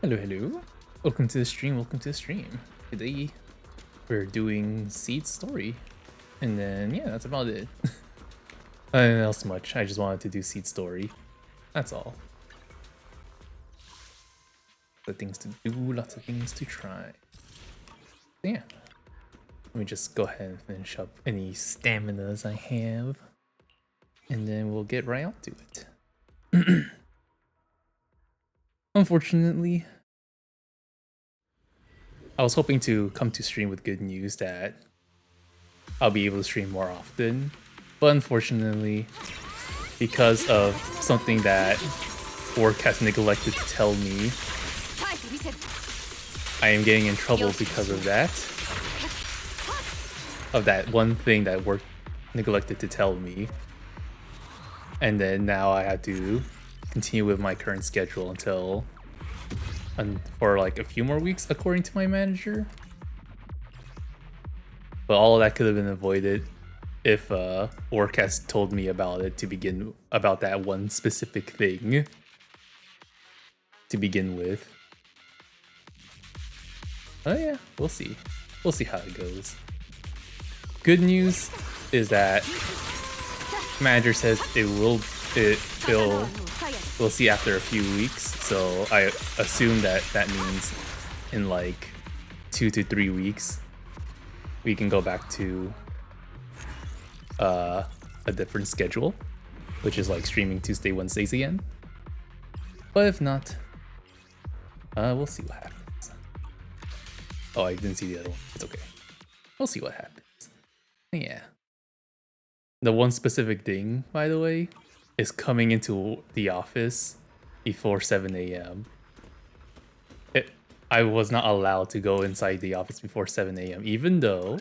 Hello, hello. Welcome to the stream, welcome to the stream. Today, we're doing Seed Story. And then, yeah, that's about it. Nothing else much, I just wanted to do Seed Story. That's all. Lots of things to do, lots of things to try. So yeah. Let me just go ahead and finish up any staminas I have. And then we'll get right on to it. Unfortunately, I was hoping to come to stream with good news that I'll be able to stream more often, but unfortunately, because of something that work has neglected to tell me, I am getting in trouble because of that. Of that one thing that work neglected to tell me. And then now I have to continue with my current schedule until for like a few more weeks, according to my manager. But all of that could have been avoided if work has told me about it to begin, about that one specific thing to begin with. Oh yeah, we'll see. We'll see how it goes. Good news is that manager says we'll see after a few weeks, so I assume that means in like 2 to 3 weeks we can go back to a different schedule, which is like streaming Tuesday, Wednesdays again. But if not, we'll see what happens. Oh, I didn't see the other one. It's okay. We'll see what happens. Yeah. The one specific thing, by the way, is coming into the office before 7 a.m. I was not allowed to go inside the office before 7 a.m. even though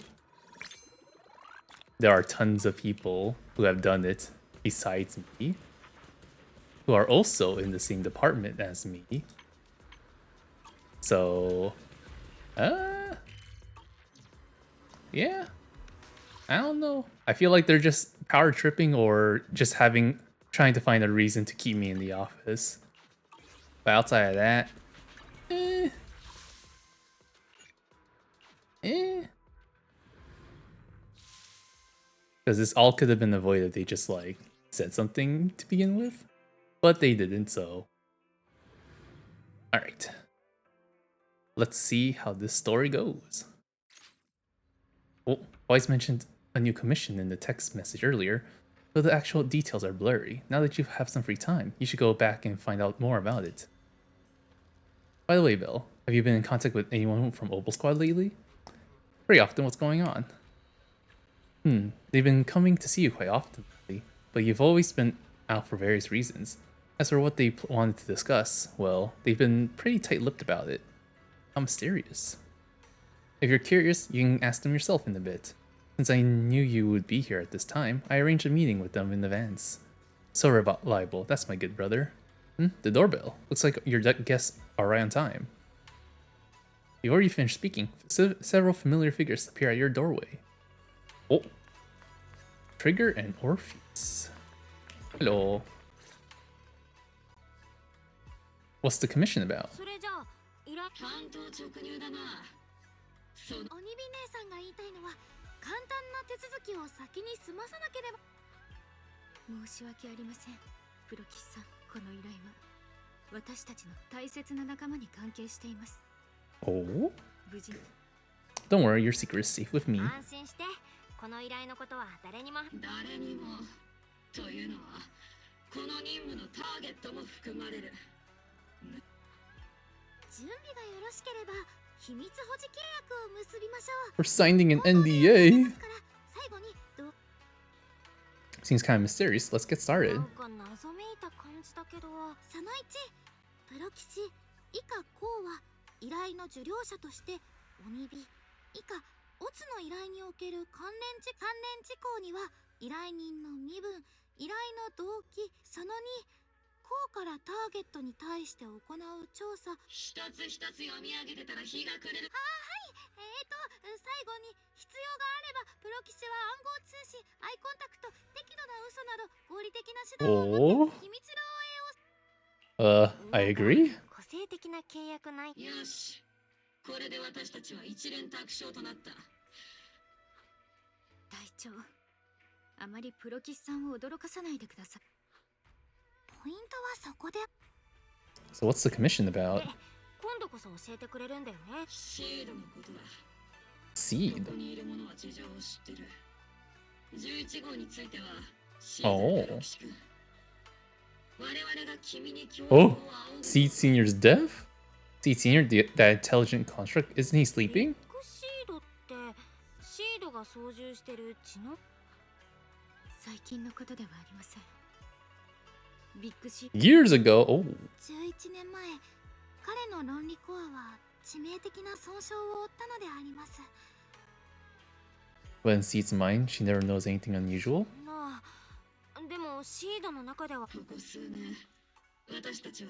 there are tons of people who have done it besides me, who are also in the same department as me. So, yeah. I don't know. I feel like they're just power tripping or just trying to find a reason to keep me in the office. But outside of that, because this all could have been avoided if they just like said something to begin with, but they didn't. So, all right, let's see how this story goes. Oh, Wise mentioned a new commission in the text message earlier, though the actual details are blurry. Now that you have some free time, you should go back and find out more about it. By the way, Bill, have you been in contact with anyone from Opal Squad lately? Pretty often, what's going on? They've been coming to see you quite often lately, but you've always been out for various reasons. As for what they wanted to discuss, well, they've been pretty tight-lipped about it. How mysterious. If you're curious, you can ask them yourself in a bit. Since I knew you would be here at this time, I arranged a meeting with them in advance. So reliable, that's my good brother. The doorbell. Looks like your guests are right on time. You've already finished speaking. Several familiar figures appear at your doorway. Oh. Trigger and Orpheus. Hello. What's the commission about? Oh? Don't worry, your secret is safe with me. We're signing an NDA. Seems kind of mysterious. Let's get started. Oh. I agree. 契約ない。よし。これで私たちは一連卓勝となった。隊長、あまりプロキスさんを驚かさないでください。ポイントはそこで。So what's the commission about? 今度こそ教えてくれるんだよね。シードのことだ。Seed. ここにいる者は事情を知ってる。11号についてはシードのプロキシ君。我々が君に協力を仰ぐ。Oh, Seed Senior's deaf? Seed Senior, that intelligent construct, isn't he sleeping? シードってシードが操縦してる血の最近のことではありません。ビッグシー Years ago? Oh. 11年前、彼の論理コアは致命的な損傷を負ったのであります。But in Seed's mind, she never knows anything unusual. なあ、でもシードの中ではここ数年、私たちは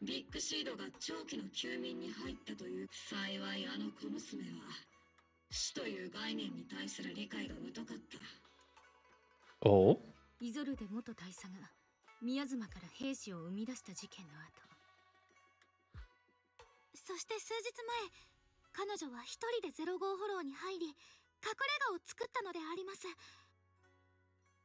ビッグシードが長期の休眠に入ったという。幸いあの小娘は死という概念に対する理解が疎かった。Oh? イゾルデ元大佐が宮妻から兵士を生み出した事件の後、そして数日前、彼女は一人で05フォローに入り、隠れ家を作ったのであります。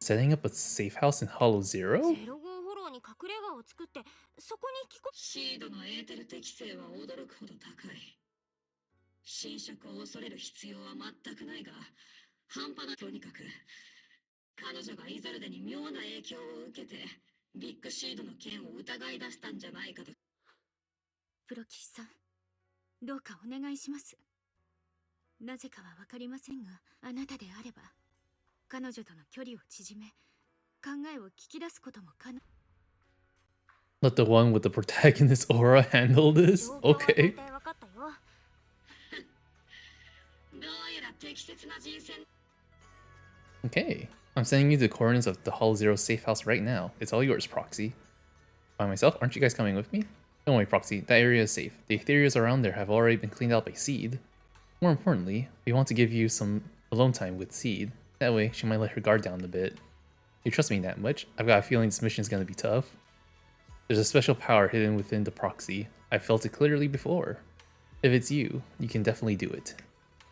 Setting up a safe house in Hollow Zero? 05フォローに隠れ家を作って、そこにシードのエーテル適性は驚くほど高い。侵食を恐れる必要は全くないが、半端な。とにかく彼女がイゾルデに妙な影響を受けてビッグシードの件を疑い出したんじゃないかと。プロキシさん、どうかお願いします。なぜかはわかりませんが、あなたであれば彼女との距離を縮め、考えを聞き出すことも可能。 Let the one with the protagonist aura handle this? 状況は Okay. 大体分かったよ。どうやら適切な人選。 Okay. I'm sending you the coordinates of the Hollow Zero safe house right now. It's all yours, Proxy. By myself? Aren't you guys coming with me? Don't worry, Proxy. That area is safe. The Aetherias around there have already been cleaned out by Seed. More importantly, we want to give you some alone time with Seed. That way, she might let her guard down a bit. You trust me that much? I've got a feeling this mission is going to be tough. There's a special power hidden within the Proxy. I've felt it clearly before. If it's you, you can definitely do it.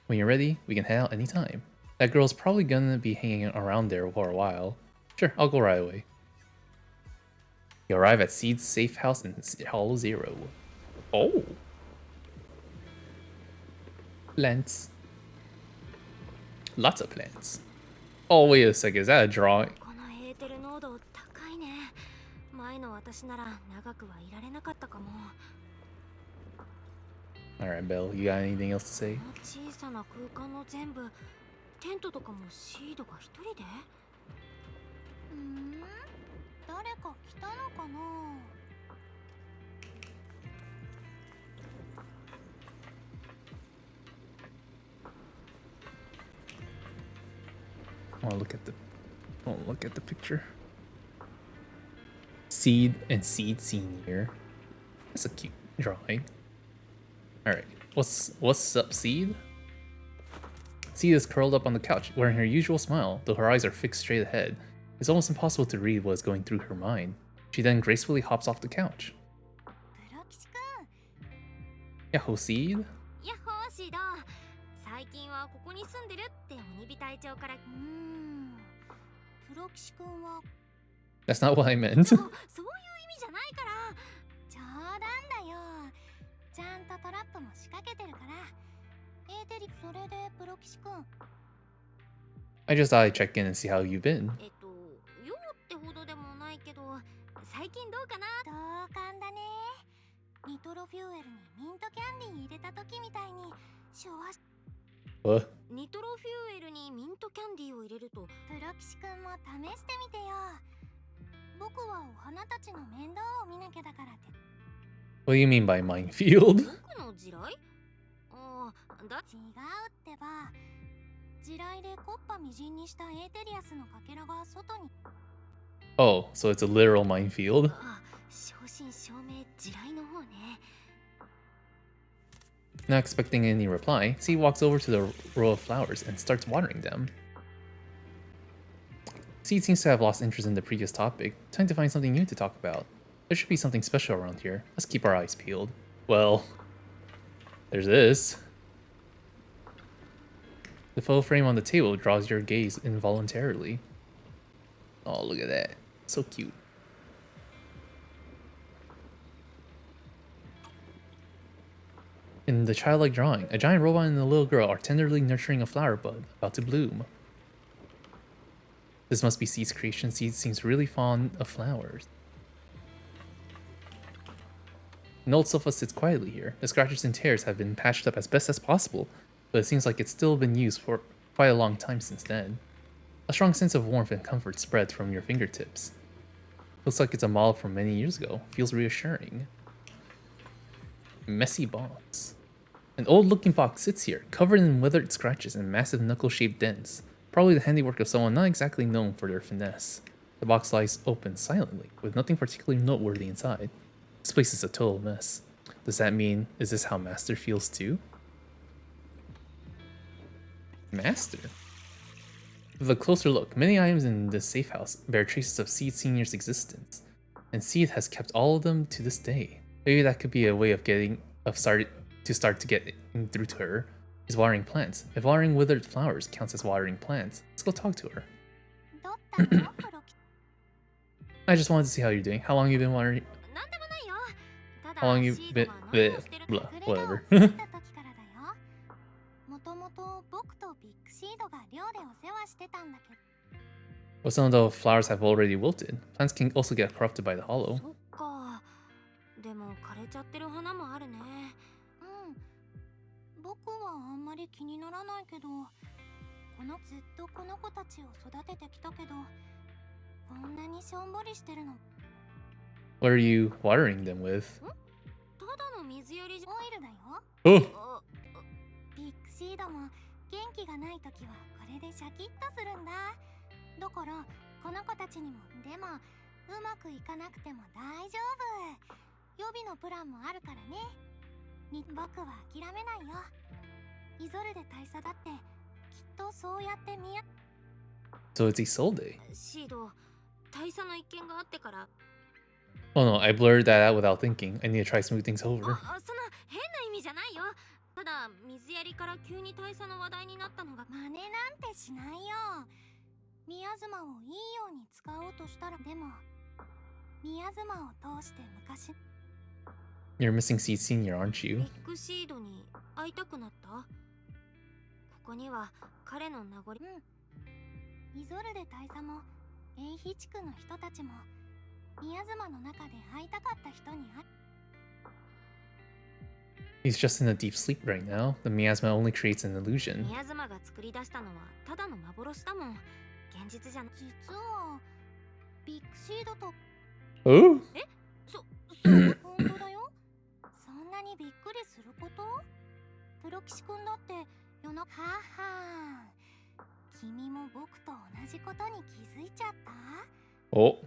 When you're ready, we can head out anytime. That girl's probably gonna be hanging around there for a while. Sure, I'll go right away. You arrive at Seed's safe house in Hollow Zero. Oh! Plants. Lots of plants. Oh, wait a second, is that a drawing? このエーテル濃度高いね。前の私なら長くはいられなかったかも。 Alright, Belle, you got anything else to say? この小さな空間の全部、テントとかもシードが一人で。誰か来たのかな。Oh, look at the picture. Seed and Seed Senior. That's a cute drawing. Alright, what's up, Seed? Seed is curled up on the couch, wearing her usual smile, though her eyes are fixed straight ahead. It's almost impossible to read what is going through her mind. She then gracefully hops off the couch. プロキシ君。 Yahoo, Seed? やっほーシード。最近はここに住んでるって鬼火隊長から。プロキシ君は That's not what I meant. そういう意味じゃないから。冗談だよ。ちゃんとトラップも仕掛けてるから。エーテリ、それでプロキシ君。 I just thought I'd check in and see how you've been. よってほどでもないけど、最近どうかな。同感だね。ニトロフューエルにミントキャンディー入れた時みたいにシュワシ。 What? ニトロフューエルにミントキャンディーを入れると。プロキシ君も試してみてよ。僕はお花たちの面倒を見なきゃだからって。 What do you mean by minefield? 僕の地雷？ああ、だ。違うってば。地雷でコッパみじんにしたエーテリアスのかけらが外に。 Oh, so it's a literal minefield? あ、正真正銘地雷の方ね。 Not expecting any reply, Seed walks over to the row of flowers and starts watering them. Seed seems to have lost interest in the previous topic. Time to find something new to talk about. There should be something special around here. Let's keep our eyes peeled. Well, there's this. The photo frame on the table draws your gaze involuntarily. Oh, look at that. So cute. In the childlike drawing, a giant robot and a little girl are tenderly nurturing a flower bud about to bloom. This must be Seed's creation. Seed seems really fond of flowers. An old sofa sits quietly here. The scratches and tears have been patched up as best as possible, but it seems like it's still been used for quite a long time since then. A strong sense of warmth and comfort spreads from your fingertips. Looks like it's a model from many years ago. Feels reassuring. Messy box. An old-looking box sits here, covered in weathered scratches and massive knuckle-shaped dents. Probably the handiwork of someone not exactly known for their finesse. The box lies open silently, with nothing particularly noteworthy inside. This place is a total mess. Does that mean, is this how Master feels too? Master? With a closer look, many items in this safe house bear traces of Seed Senior's existence, and Seed has kept all of them to this day. Maybe that could be a way of start to get through to her. She's watering plants. If watering withered flowers counts as watering plants, let's go talk to her. I just wanted to see how you're doing. How long you been watering? How long you been? Bleh, blah, whatever. But some of the flowers have already wilted. Plants can also get corrupted by the hollow. そっか。でも枯れちゃってる花もあるね。僕はあんまり気にならないけど、ずっとこの子たちを育ててきたけど、こんなにしょんぼりしてるの。What are you watering them with? ただの水やりオイルだよ。Oh! ビッグシードも元気がない時はこれでシャキッとするんだ。だからこの子たちにもでもうまくいかなくても大丈夫。予備のプランもあるからね。僕は諦めないよ。イゾルデ大佐だってきっとそうやってみや。So it's Isolde. シード、大佐の一件があってから。Oh no, I blurred that out without thinking. I need to try smooth things over. そんな変な意味じゃないよ。ただ水やりから急に大佐の話題になったのが真似なんてしないよ。宮妻をいいように使おうとしたらでも宮妻を通して昔。You're missing Seed Senior, aren't ビ you? ッグシードに会いたくなった。ここには彼の名残。イゾルデ大佐もエイヒ地区の人たちも宮妻の中で会いたかった人に会。 He's just in a deep sleep right now. The miasma only creates an illusion. 宮妻が作り出したのはただの幻だもん。現実じゃん。実はビッグシードと。 Oh? 本当だよ。そんなにびっくりすること？プロキシ君だって夜中。はは。君も僕と同じことに気づいちゃった？ Oh.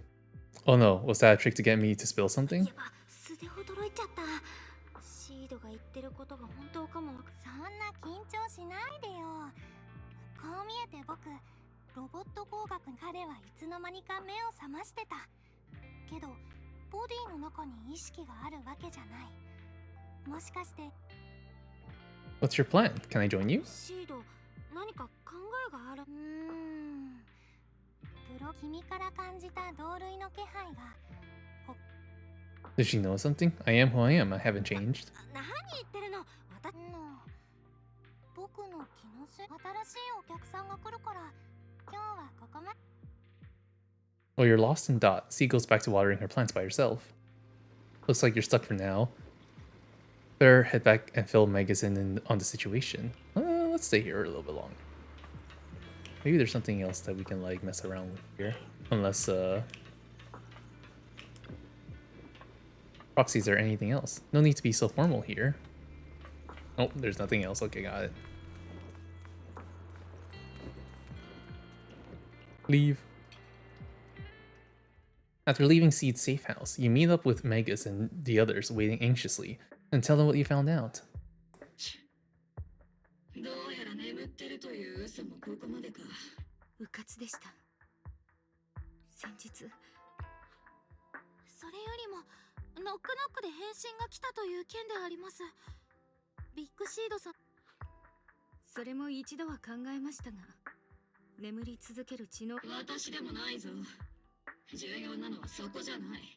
Oh no, was that a trick to get me to spill something? やば、素で驚いちゃった。シードが言ってることが本当かも。そんな緊張しないでよ。こう見えて僕、ロボット工学。彼はいつの間にか目を覚ましてた。けど、ボディの中に意識があるわけじゃない。もしかして。What's your plan? Can I join you? シード、何か考えがある。プロ、君から感じた同類の気配が。Did she know something? I am who I am. I haven't changed. 何言ってるの？僕の気のせい。新しいお客さんが来るから今日はここま。 Well, you're lost in Dot. C goes back to watering her plants by herself. Looks like you're stuck for now. Better head back and fill Megas in on the situation. Let's stay here a little bit longer. Maybe there's something else that we can like mess around with here. Unless proxies or anything else. No need to be so formal here. Oh, there's nothing else. Okay, got it. Leave. After leaving Seed's safe house, you meet up with Megas and the others waiting anxiously and tell them what you found out. どうやら眠ってるという嘘もここまでか。うかつでした。先日。それよりもノックノックで返信が来たという件であります。ビッグシードさん。それも一度は考えましたが、眠り続ける血の。私でもないぞ。重要なのはそこじゃない。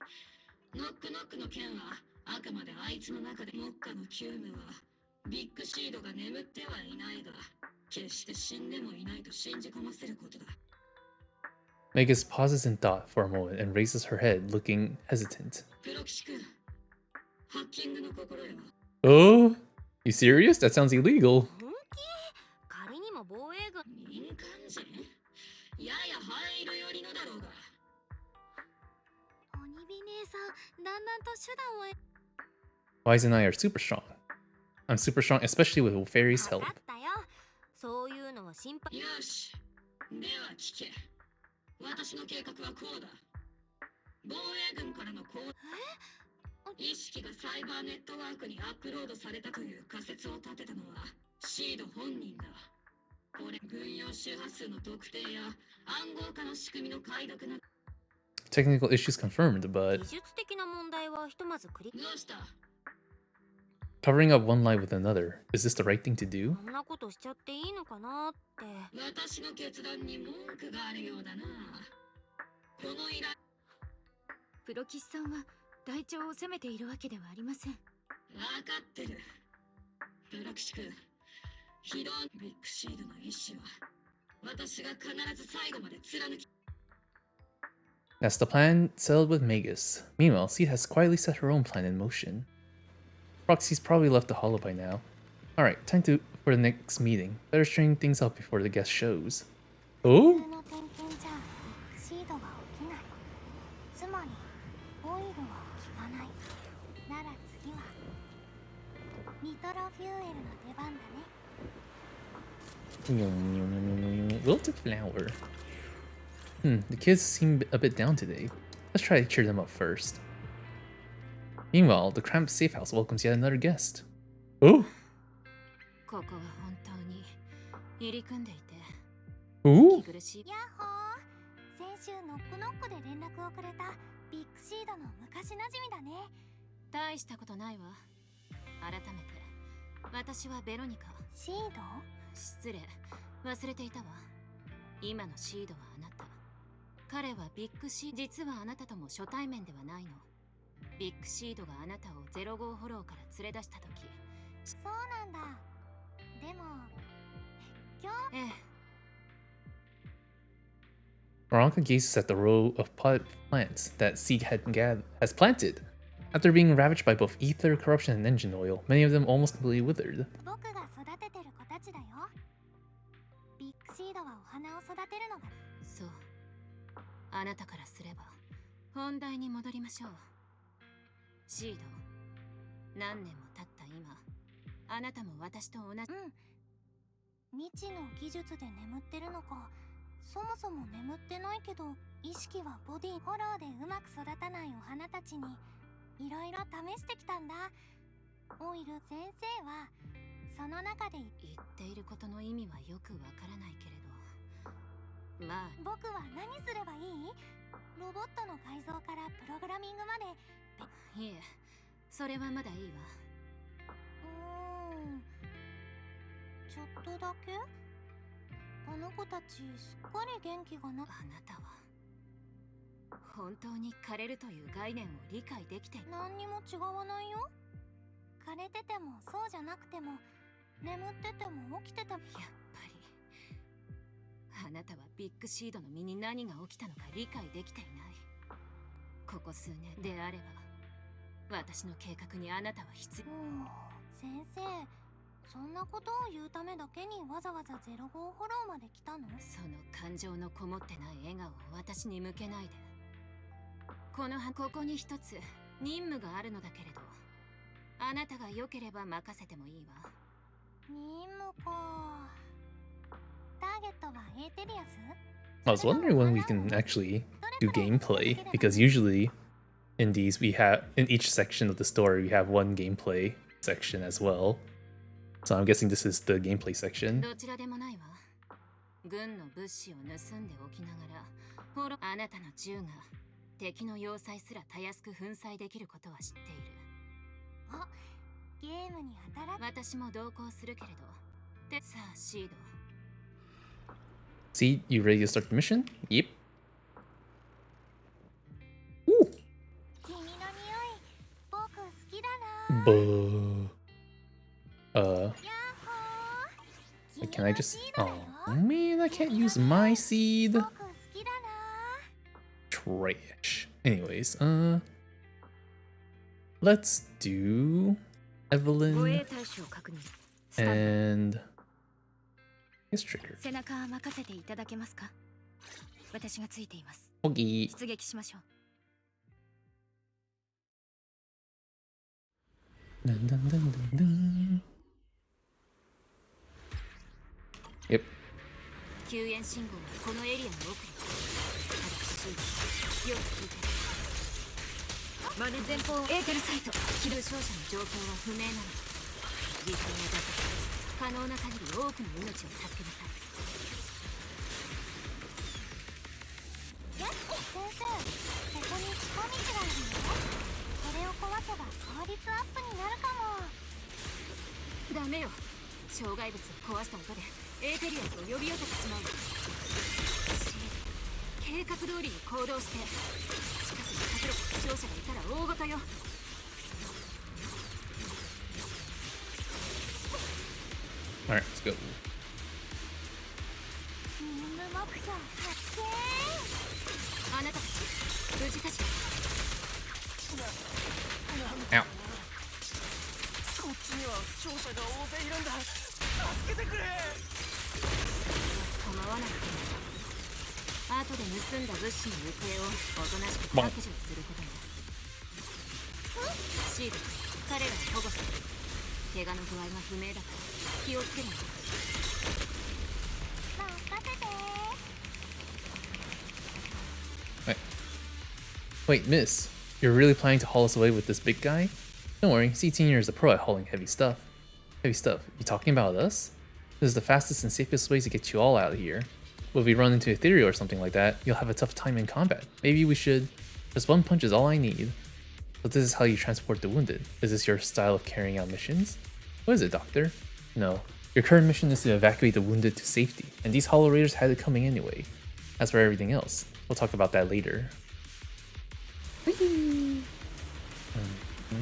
ノックノックの件はあくまであいつの中で目下の急務はビッグシードが眠ってはいないが、決して死んでもいないと信じ込ませることだ。Megas pauses in thought for a moment and raises her head, looking hesitant. プロ騎士君、ハッキングの心よ。Oh? You serious? That sounds illegal. 本気？仮にも防衛軍。民間人やや灰色寄りのだろうが。鬼火姉さん、だんだんと手段を。Wise and I are super strong. I'm super strong, especially with Fairy's help. 分かったよ。そういうのは心配。よし。では聞け。私の計画はこうだ。防衛軍からの意識がサイバーネットワークにアップロードされたという仮説を立てたのはシード本人だ。これ軍用周波数の特定や暗号化の仕組みの解読な。 Technical issues confirmed, but 技術的な問題はひとまずクリ。どうした？ covering up one lie with another. Is this the right thing to do? そんなことしちゃっていいのかなって。私の決断に文句があるようだな。この依頼。プロ騎士さんは隊長を責めているわけではありません。分かってる。プロ騎士君、非道ビッグシードの意志は私が必ず最後まで貫き。 That's the plan settled with Magus. Meanwhile, Seed has quietly set her own plan in motion. Roxy's probably left the hollow by now. Alright, time for the next meeting. Better string things up before the guest shows. Oh? 普通の点検じゃビッグシードが起きない。つまりオイルは効かない。なら次はニトロフューエルの出番だね。 Wilted flower. The kids seem a bit down today. Let's try to cheer them up first. Meanwhile, the cramped safe house welcomes yet another guest. Oh? ここは本当に入り組んでいて Ooh? 息苦しい。ヤッホー。先週ノックノックで連絡をくれたビッグシードの昔なじみだね。大したことないわ。改めて私はベロニカ。シード？失礼、忘れていたわ。今のシードはあなた。彼はビッグシード。実はあなたとも初対面ではないの。ビッグシードがあなたを05フォローから連れ出した時。そうなんだ。でも今日。ええ。Veronica gazes at the row of potted plants that Seed has planted. After being ravaged by both ether, corruption, and engine oil, many of them almost completely withered. 僕が育ててる子たちだよ。ビッグシードはお花を育てるのが。そう。あなたからすれば本題に戻りましょう。シード、何年も経った今、あなたも私と同じ。未知の技術で眠ってるのか。そもそも眠ってないけど意識はボディ。フォローでうまく育たないお花たちにいろいろ試してきたんだ。オイル先生はその中で言っていることの意味はよくわからないけれど、まあ僕は何すればいい？ロボットの改造からプログラミングまで。いえ、それはまだいいわ。ちょっとだけ？あの子たちすっかり元気がな。あなたは本当に枯れるという概念を理解できて。何にも違わないよ。枯れててもそうじゃなくても眠ってても起きてても。やっぱりあなたはビッグシードの身に何が起きたのか理解できていない。ここ数年であれば私の計画にあなたは必要。先生、そんなことを言うためだけにわざわざ05フォローまで来たの？その感情のこもってない笑顔を私に向けないで。ここに一つ任務があるのだけれど、あなたが良ければ任せてもいいわ。任務か。ターゲットはエーテリアス？ I was wondering when we can actually do gameplay, because usually in these in each section of the story we have one gameplay section as well. So I'm guessing this is the gameplay section. どちらでもないわ。軍の物資を盗んでおきながら、あなたの銃が敵の要塞すらたやすく粉砕できることは知っている。あ、ゲームに働く。私も同行するけれど。で、さあシード。 See, you ready to start the mission? Yep. Ooh. 君の匂い、僕好きだな。 Buh. やっほー。 Can I just? 君のシードだよ。 Oh man, I can't use my seed. 僕好きだな。 Trash. Anyways, let's do 護衛 Evelyn 対象確認。スタンバイ。 and his trigger. 背中は任せていただけますか。私がついています。 Okay. 出撃しましょう。 Dun, dun, dun, dun, dun. Yep. 救援信号はこのエリアの奥に。ただしよく聞いて。マネ前方エーテルサイト。負傷者の状況は不明なの。犠牲を出せ可能な限り多くの命を助けなさい。先生、ここに近道があるよ。それを壊せば効率アップになるかも。ダメよ。障害物を壊した音でエーテリアスを呼び寄せてしまう。計画通りに行動して。近くに隠れた負傷者がいたら大事よ。 Alright, let's go. 任務目標発見。あなたたち無事かしら。 Ow. こっちには負傷者が大勢いるんだ。助けてくれ。構わないけど。後で盗んだ物資の行方をおとなしく白状することね。シード、彼らを保護して。怪我の具合が不明だから気をつけるの。任せて。 Wait, miss. You're really planning to haul us away with this big guy? Don't worry, C-Senior is a pro at hauling heavy stuff. Heavy stuff? You talking about us? This is the fastest and safest way to get you all out of here. But if we run into Ethereal or something like that, you'll have a tough time in combat. Maybe we should... Just one punch is all I need. But this is how you transport the wounded. Is this your style of carrying out missions? What is it, Doctor? No. Your current mission is to evacuate the wounded to safety, and these Hollow Raiders had it coming anyway. As for everything else, we'll talk about that later. Whee! こ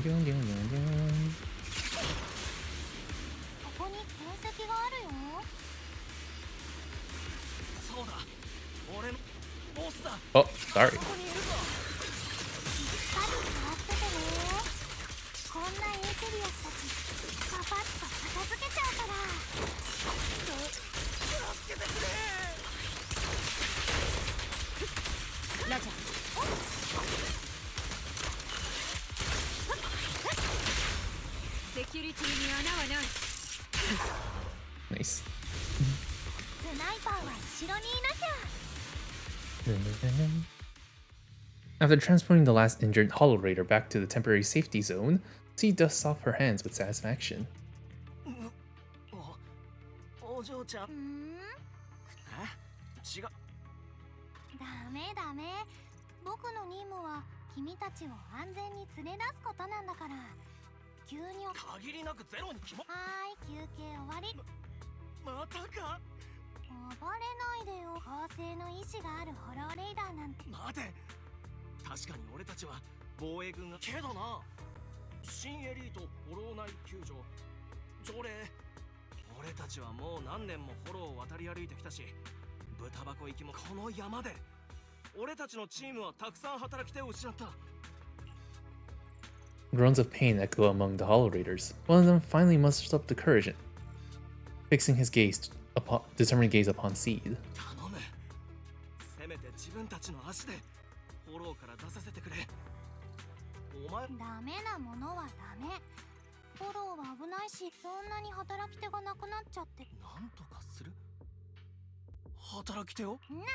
こに形跡があるよ。そうだ。俺のボスだ。 Oh, sorry. ここにいるぞ。しっかり触っててね。こんなエーテリアスたち、パパッと片付けちゃうから。助けてくれ。ラジャー。セキュリティに穴はない。 Nice. スナイパーは後ろにいなきゃ。 After transporting the last injured Hollow Raider back to the temporary safety zone, C dusts off her hands with satisfaction. お嬢ちゃん。違う。ダメダメ。僕の任務は君たちを安全に連れ出すことなんだから。急に限りなくゼロに決ま。はーい、休憩終わり。またか。暴れないでよ。公正の意志があるホローレイダーなんて。待て。確かに俺たちは防衛軍がけどな。新エリートフォロー内救助条例。俺たちはもう何年もフォローを渡り歩いてきたし、豚箱行きもこの山で。俺たちのチームはたくさん働き手を失った。 Groans of pain echo among the Hollow Raiders. One of them finally musters up the courage, fixing his determined gaze upon Seed. 頼む。せめて自分たちの足でフォローから出させてくれ。お前。ダメなものはダメ。フォローは危ないし、そんなに働き手がなくなっちゃって。なんとかする。働き手を。なあ、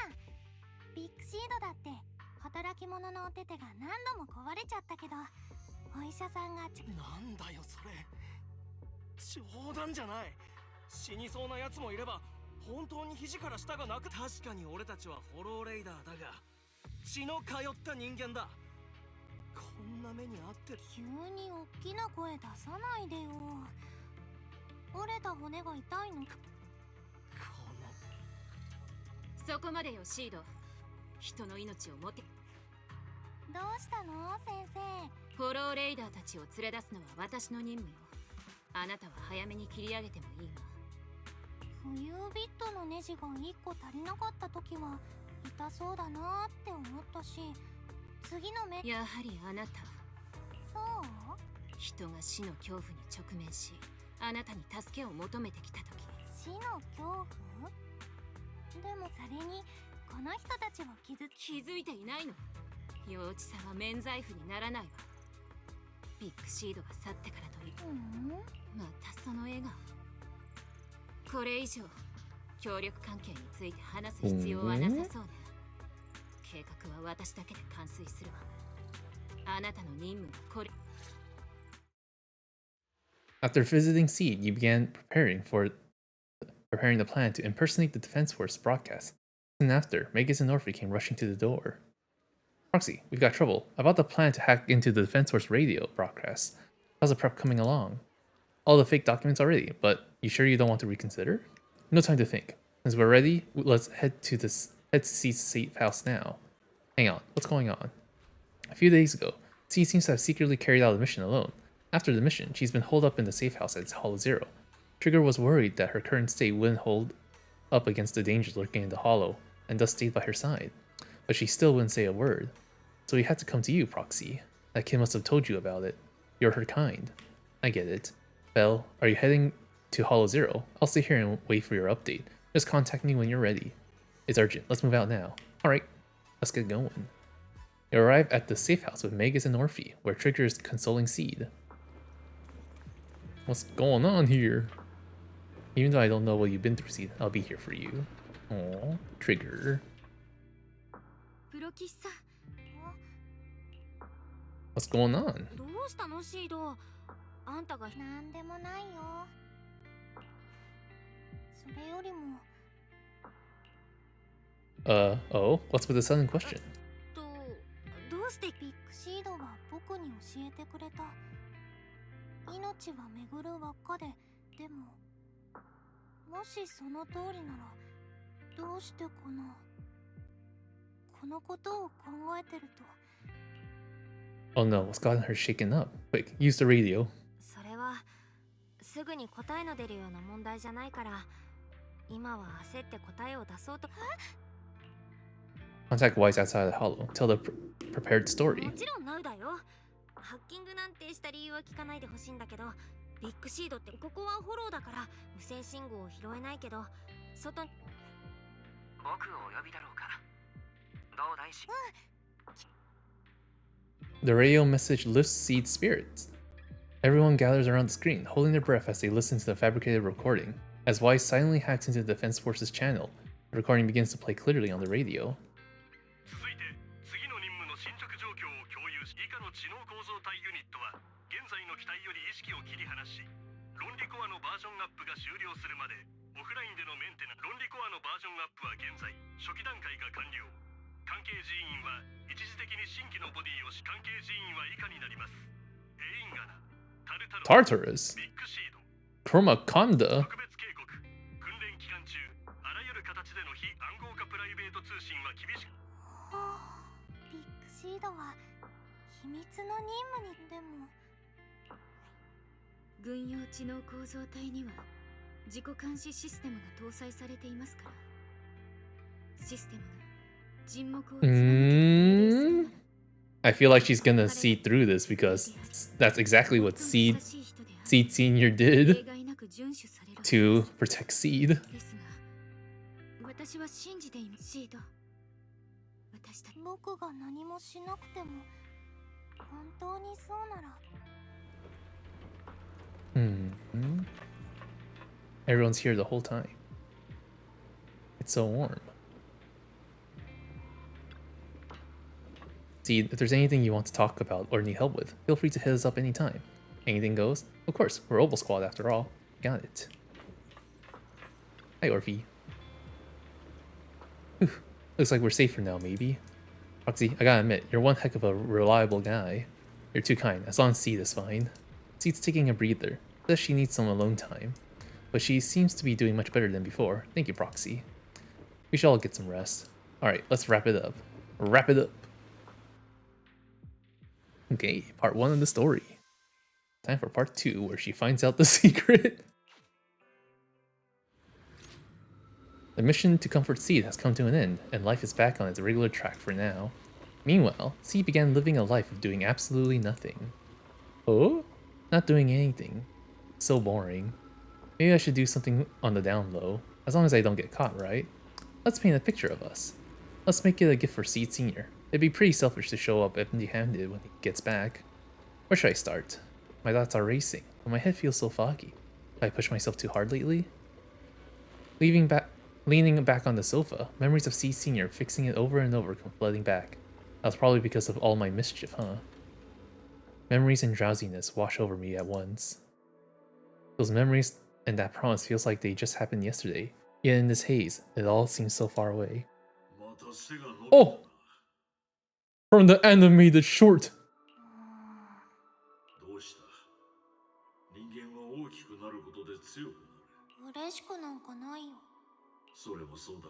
ビッグシードだって働き者のお手手が何度も壊れちゃったけど、お医者さんがなんだよそれ。冗談じゃない。死にそうなやつもいれば、本当に肘から下がなく。確かに俺たちはホローレイダーだが、血の通った人間だ。こんな目に遭ってる。急に大きな声出さないでよ。折れた骨が痛いの。そこまでよシード。人の命を持て。どうしたの先生。フォローレイダーたちを連れ出すのは私の任務よ。あなたは早めに切り上げてもいいが。浮遊ビットのネジが1個足りなかった時は痛そうだなって思ったし、次の目。やはりあなた。そう人が死の恐怖に直面し、あなたに助けを求めてきた時。死の恐怖。でもそれにこの人たちを気づいていないの。幼稚さは免罪符にならないわ。ビッグシードが去ってからといまたその笑顔。これ以上協力関係について話す必要はなさそうね。計画は私だけで完遂するわ。あなたの任務はこれ。 After visiting Seed, you began preparing the plan to impersonate the Defense Force broadcast. Soon after, Magus and Orphe came rushing to the door. Proxy, we've got trouble. About the plan to hack into the Defense Force radio broadcast. How's the prep coming along? All the fake documents already, but you sure you don't want to reconsider? No time to think. Since we're ready, let's head to Seed's safe house now. Hang on, what's going on? A few days ago, Seed seems to have secretly carried out a mission alone. After the mission, she's been holed up in the safe house at Hollow Zero. Trigger was worried that her current state wouldn't hold up against the dangers lurking in the Hollow, and thus stayed by her side. But she still wouldn't say a word. So he had to come to you, Proxy. That kid must have told you about it. You're her kind. I get it. Belle, are you heading to Hollow Zero? I'll stay here and wait for your update. Just contact me when you're ready. It's urgent. Let's move out now. Alright, let's get going. You arrive at the safe house with Magus and Orphe, where Trigger is consoling Seed. What's going on here? Even though I don't know what you've been through, Seed, I'll be here for you. Aww, Trigger. プロキスさん。 What's going on? どうしたのシード。あんたがなんでもないよ。それよりも。Oh? What's with the sudden question? どうしてビッグシードは僕に教えてくれた。命は巡る輪っかで、でももしその通りならどうしてこのことを考えてると。 Oh no, what's gotten her shaken up? Quick, use the radio. それはすぐに答えの出るような問題じゃないから、今は焦って答えを出そうと。 Contact Wise outside the hollow. Tell the prepared story. もちろんないだよ。ハッキングなんてした理由は聞かないでほしいんだけど、ビッグシードってここはフォローだから無線信号を拾えないけど、外に。僕をお呼びだろうか。どうだいし。The radio message lifts Seed's spirits. Everyone gathers around the screen, holding their breath as they listen to the fabricated recording. As Wise silently hacks into the Defense Force's channel, the recording begins to play clearly on the radio. 続いて次の任務の進捗状況を共有し、以下の知能構造体ユニットは現在の機体より意識を切り離し、論理コアのバージョンアップが終了するまでオフラインでのメンテナンス。論理コアのバージョンアップは現在初期段階が完了。関係人員は一時的に新規のボディをし、関係人員は以下になります。エインガナ、タルタロ、 Tartarus, ビッグシード、 Chromaconda. 特別警告。訓練期間中、あらゆる形での非暗号化プライベート通信は厳しく。ビッグシードは秘密の任務に。でも軍用知能構造体には自己監視システムが搭載されていますから。システムが沈黙を貫く。 I feel like she's gonna see through this because that's exactly what Seed Senior did to protect Seed. ですが、私は信じています。シード。私たち。僕が何もしなくても本当にそうなら。 Everyone's here the whole time. It's so warm. See, if there's anything you want to talk about or need help with, feel free to hit us up anytime. Anything goes? Of course, we're Oval Squad after all. Got it. Hi, Orphe. Whew. Looks like we're safer now, maybe. Roxy, I gotta admit, you're one heck of a reliable guy. You're too kind, as long as Seed is fine. Seed's taking a breather. Says she needs some alone time. But she seems to be doing much better than before. Thank you, Proxy. We should all get some rest. Alright, let's wrap it up. Wrap it up. Okay, part 1 of the story. Time for part 2, where she finds out the secret. The mission to comfort Seed has come to an end, and life is back on its regular track for now. Meanwhile, Seed began living a life of doing absolutely nothing. Oh? Not doing anything. So boring. Maybe I should do something on the down low, as long as I don't get caught, right? Let's paint a picture of us. Let's make it a gift for Seed Sr. It'd be pretty selfish to show up empty-handed when he gets back. Where should I start? My thoughts are racing, but my head feels so foggy. Have I pushed myself too hard lately? Leaning back on the sofa, memories of Seed Sr. fixing it over and over come flooding back. That was probably because of all my mischief, huh? Memories and drowsiness wash over me at once. Those memories and that promise feels like they just happened yesterday. Yet in this haze, it all seems so far away. Oh! From the animated short! どうした？人間は大きくなることで強くなる。嬉しくなんかないよ。それもそうだ。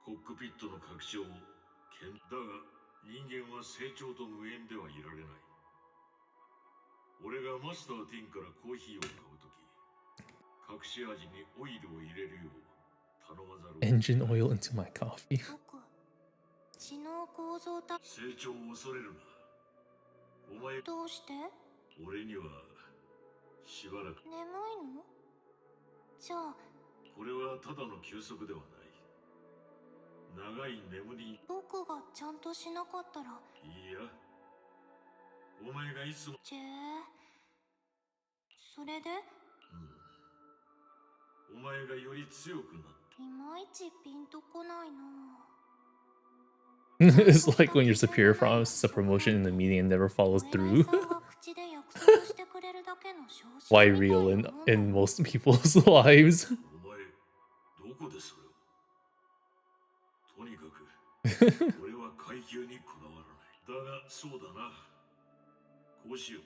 コックピットの拡張をだが人間は成長と無縁ではいられない。俺がマスターティンからコーヒーを買うとき、隠し味にオイルを入れるよう頼まざるを。 Engine oil into my coffee. 僕、知能構造体。成長を恐れるな。お前どうして？俺にはしばらく。眠いの？じゃあ。これはただの休息ではない。長い眠り。僕がちゃんとしなかったら。いいや。お前がいつも。それで？うん。お前がより強くなった。いまいちピンとこないな。It's like when your superior promises a promotion in the meeting and never follows through. Why real in most people's lives? どこでそれを。とにかく俺は階級にこだわらない。だがそうだな。こうしよう。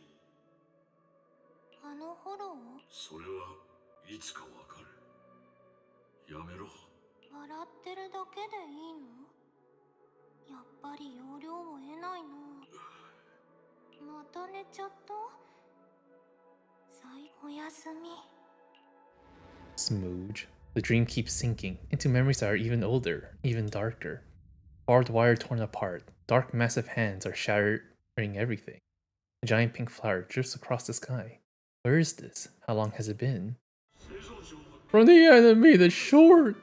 あのフォロー？それはいつかわかる。やめろ。笑ってるだけでいいの？やっぱり要領を得ないな。また寝ちゃった？おやすみ。 Smooge. The dream keeps sinking into memories that are even older, even darker. Barbed wire torn apart, dark massive hands are shattering everything. A giant pink flower drifts across the sky. Where is this? How long has it been? From the animated short!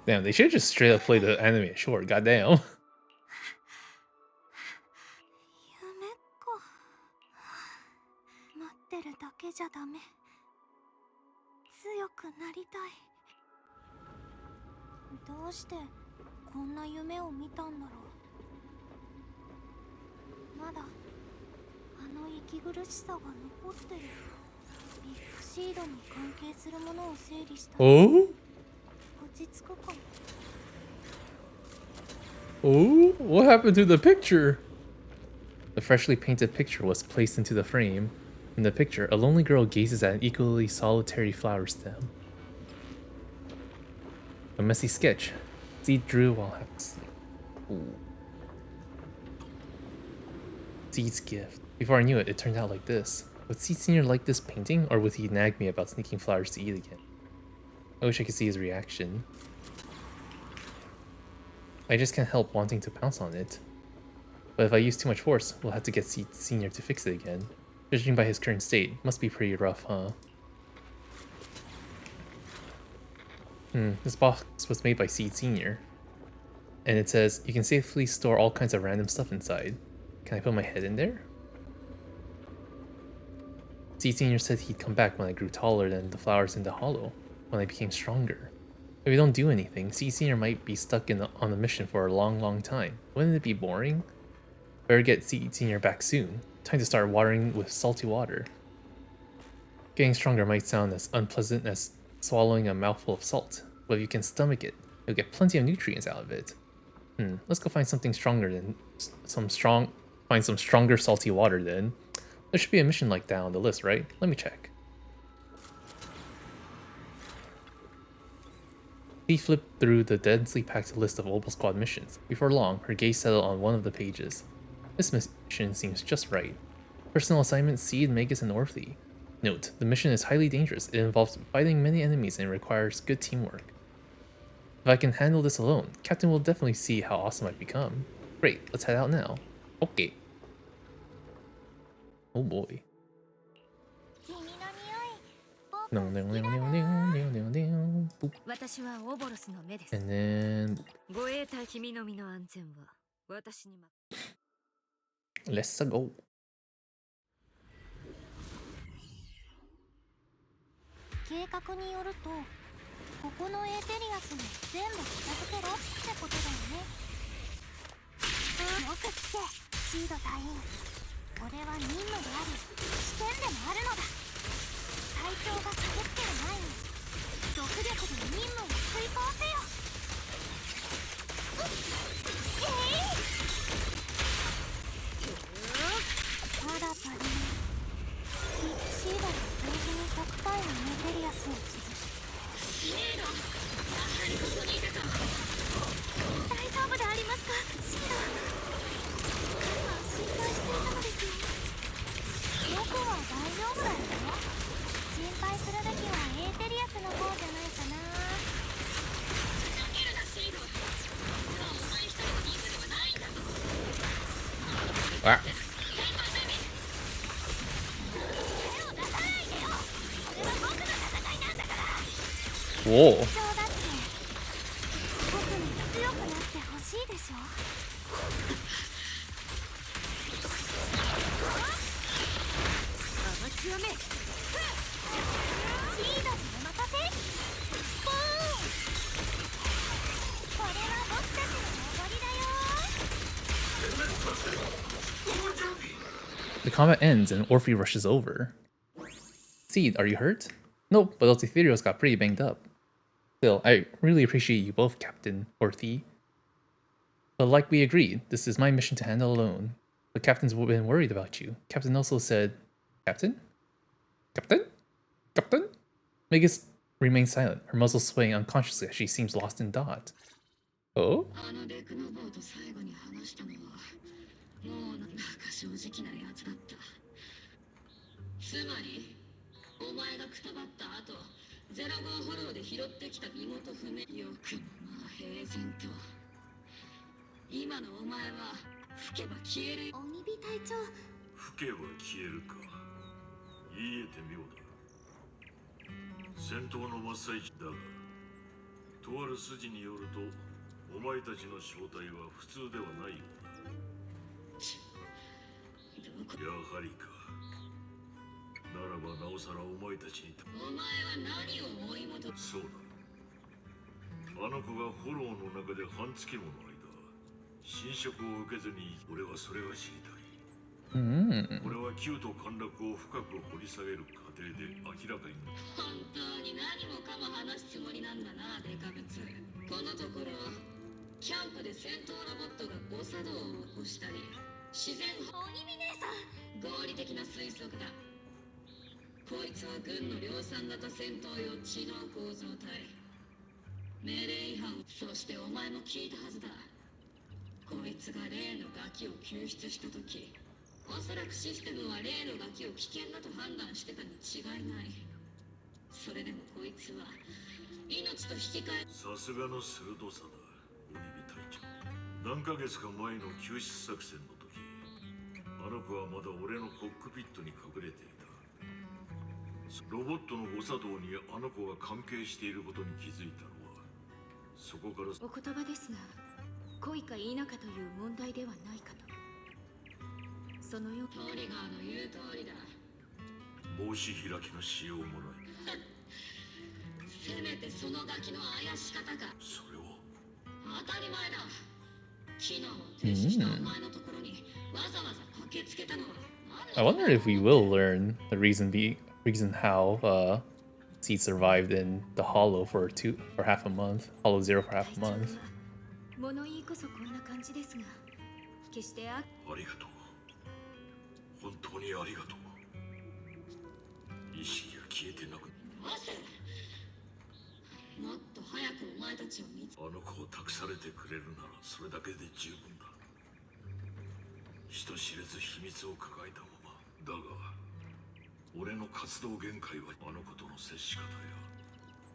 Damn, they should just straight up play the anime short, goddamn. 待ってるだけじゃダメ。強くなりたい。どうしてこんな夢を見たんだろう。まだあの息苦しさが残ってる。ビッグシードに関係するものを整理したら落ち着くかも。Oh, what happened to the picture? The freshly painted picture was placed into the frame. In the picture, a lonely girl gazes at an equally solitary flower stem. A messy sketch. Seed drew while half asleep. Ooh. Seed's gift. Before I knew it, it turned out like this. Would Seed Sr. like this painting, or would he nag me about sneaking flowers to eat again? I wish I could see his reaction. I just can't help wanting to pounce on it. But if I use too much force, we'll have to get Seed Sr. to fix it again. Judging by his current state, must be pretty rough, huh? This box was made by Seed Sr. And it says, you can safely store all kinds of random stuff inside. Can I put my head in there? Seed Senior said he'd come back when I grew taller than the flowers in the hollow, when I became stronger. If we don't do anything, Seed Senior might be stuck on a mission for a long, long time. Wouldn't it be boring? Better get Seed Senior back soon. Time to start watering with salty water. Getting stronger might sound as unpleasant as swallowing a mouthful of salt, but if you can stomach it, you'll get plenty of nutrients out of it. Let's go find something stronger than find some stronger salty water then. There should be a mission like that on the list, right? Let me check. He flipped through the densely packed list of Opal Squad missions. Before long, her gaze settled on one of the pages. This mission seems just right. Personal assignment: Seed, Magus, and Orphe. Note, the mission is highly dangerous. It involves fighting many enemies and requires good teamwork. If I can handle this alone, Captain will definitely see how awesome I've become. Great, let's head out now. Okay. Oh boy. 君の匂い、 No, no, no, no, no, no, no, no. Boop. 私はオボロスの目です。 And then 護衛隊君の身の安全は私に。 let's go. 計画によると、ここのエーテリアスに全部片付けろってことだよね。よく聞け、シード隊員。これは任務であり、試験でもあるのだ。隊長が駆けつける前に、独力で任務を遂行せよ。まだ足りない。ディップシードが同時に100体のエーテリアスを潰す。シード、やはりここにいたか。大丈夫でありますか、シード。彼は心配していたのですよ。僕は大丈夫だよ。心配するべきはエーテリアスの方じゃないかな。ふざけるな、シード。今はお前一人の任務ではないんだぞ。Ah. Whoa. 隊長だって僕に強くなってほしいでしょ。アマチュアめ、シードにお任せ。ボーン。これは僕たちのおごりだよ。 The combat ends and Orphe rushes over. Seed, are you hurt? Nope, but those ethereals got pretty banged up. Still, I really appreciate you both, Captain Orphe. But like we agreed, this is my mission to handle alone. The captain's been worried about you. Captain also said, Captain? Captain? Captain? Magus remains silent, her muzzle swaying unconsciously as she seems lost in thought. Oh? あのデクノボーと最後に話したのはもうなんだか正直なやつだった。つまりお前がくたばった後、ゼロ号フォローで拾ってきた身元不明。よくもまあ平然と。今のお前は吹けば消える。鬼火隊長、吹けば消えるか。言えて妙だ。戦闘の真っ最中だが、とある筋によるとお前たちの正体は普通ではないようだ。やはりか。ならばなおさらお前たちに。お前は何を追い求め。そうだ。あの子がフォローの中で半月もの間侵食を受けずに、俺はそれが知りたい。俺は旧と陥落を深く掘り下げる過程で明らかに。本当に何もかも話すつもりなんだな、デカブツ。このところキャンプで戦闘ロボットが誤作動を起こしたり、自然鬼見姉さん、合理的な推測だ。こいつは軍の量産型戦闘用知能構造体。命令違反、そしてお前も聞いたはずだ。こいつが例のガキを救出した時、おそらくシステムは例のガキを危険だと判断してたに違いない。それでもこいつは命と引き換え。さすがの鋭さだ、鬼火隊長。何ヶ月か前の救出作戦の時、あの子はまだ俺のコックピットに隠れていた。ロボットの誤作動にあの子が関係していることに気づいたのは、そこから。お言葉ですが、恋か否かという問題ではないかと。そのよう。トリガーの言う通りだ。も申し開きのしようもない。せめてそのガキのあやし方か。それを当たり前だ。昨日停止したお前のところにわざわざ駆けつけたのは I wonder if we will learn the reason how Seed survived in the Hollow for half a month, Hollow Zero for half a 隊長は month. 物言いこそこんな感じですが、決してありがとう。本当にありがとう。意識が消えてなく、ボス、もっと早くお前たちを見つあの子を託されてくれるならそれだけで十分だ。人知れず秘密を抱えたままだが、俺の活動限界はあの子との接し方や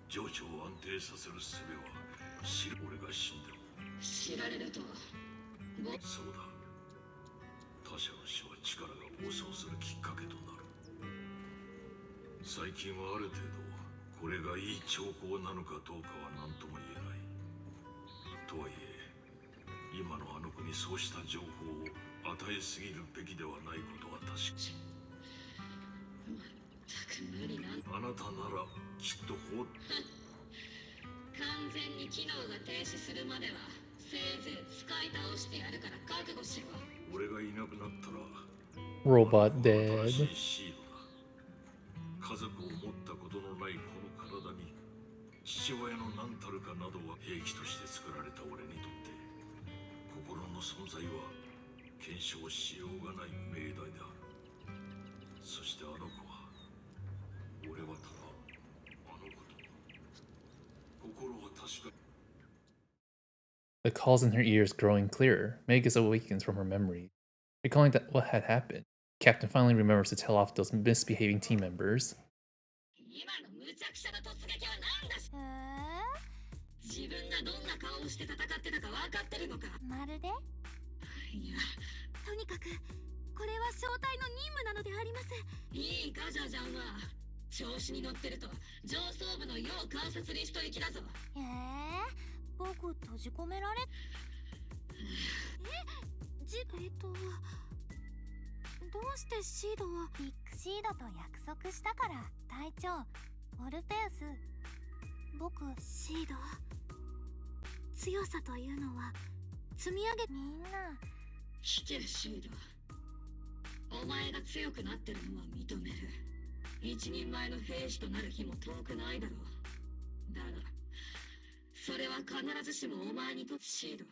情緒を安定させる術は俺が死んでも知られると。そうだ。他者の死は力が暴走するきっかけとなる。最近はある程度これがいい兆候なのかどうかは何とも言えない。とはいえ今のあの子にそうした情報を与えすぎるべきではないことは確か。全く無理な。あなたならきっと完全に機能が停止するまではせいぜい使い倒してやるから覚悟しろ。俺がいなくなったら Robot 新 dead. しいシードだ。家族を持ったことのないこの体に父親の何たるかなどは兵器として作られた俺にとって心の存在は検証しようがない命題である。そしてあの子は俺はただあの子と心は確か。 The calls in her ears growing clearer. Megas awakens from her memory, recalling what had happened. Captain finally remembers to tell off those misbehaving team members. 今の無茶苦茶な突撃は何だし。自分がどんな顔をして戦ってたか分かってるのか。まるでいや、とにかくこれは正体の任務なのであります。いいかジャジャンは調子に乗ってると上層部の要観察リスト行きだぞ。僕閉じ込められどうしてシードはビッグシードと約束したから。隊長、オルペウス、僕シード、強さというのは積み上げ。みんな聞けシード、お前が強くなってるのは認める。一人前の兵士となる日も遠くないだろう。だがそれは必ずしもお前にとってシード。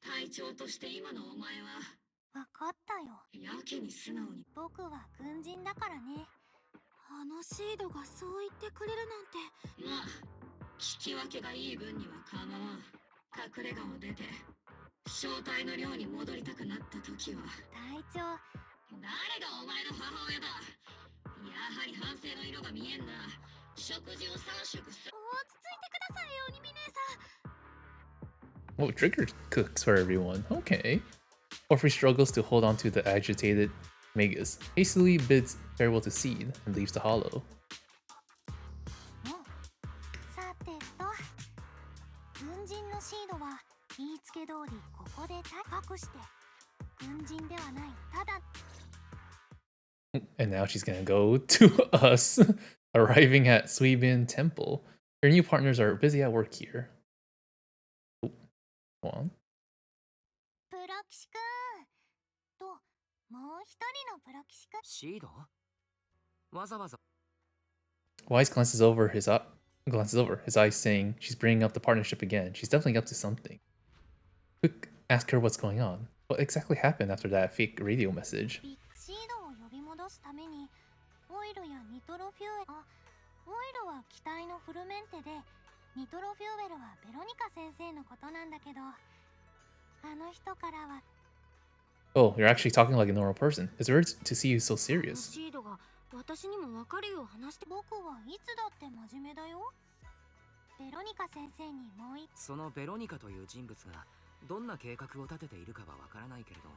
隊長として今のお前は分かったよ。やけに素直に。僕は軍人だからね。あのシードがそう言ってくれるなんて。まあ聞き分けがいい分には構わん。隠れ家を出て正体の寮に戻りたくなった時は。隊長、誰がお前の母親だ。やはり反省の色が見えんな。食事を3食す。落ち着いてくださいよ、鬼見姉さん。 Oh, Trigger cooks for everyone. Okay. Orphe struggles to hold on to the agitated Megas, hastily bids farewell to Seed, and leaves the hollow. さてと、軍人のシードは言いつけ通りここで隠して軍人ではない、ただ。 And now she's gonna go to us, arriving at Suibin Temple. Her new partners are busy at work here. Oh, go on. プロ騎士くんともう一人のプロ騎士くん。シードわざわざ Wise glances over, his eyes saying she's bringing up the partnership again. She's definitely up to something. Quick, ask her what's going on. What exactly happened after that fake radio message? ビッグシードを呼び戻すためにオイルやニトロフューエル、オイルは機体のフルメンテで、ニトロフューエルはベロニカ先生のことなんだけど、あの人からは。 Oh, you're actually talking like a normal person. It's weird to see you so serious. シードが私にも分かるよう話して。僕はいつだって真面目だよ。ベロニカ先生にもう一。そのベロニカという人物がどんな計画を立てているかはわからないけれど。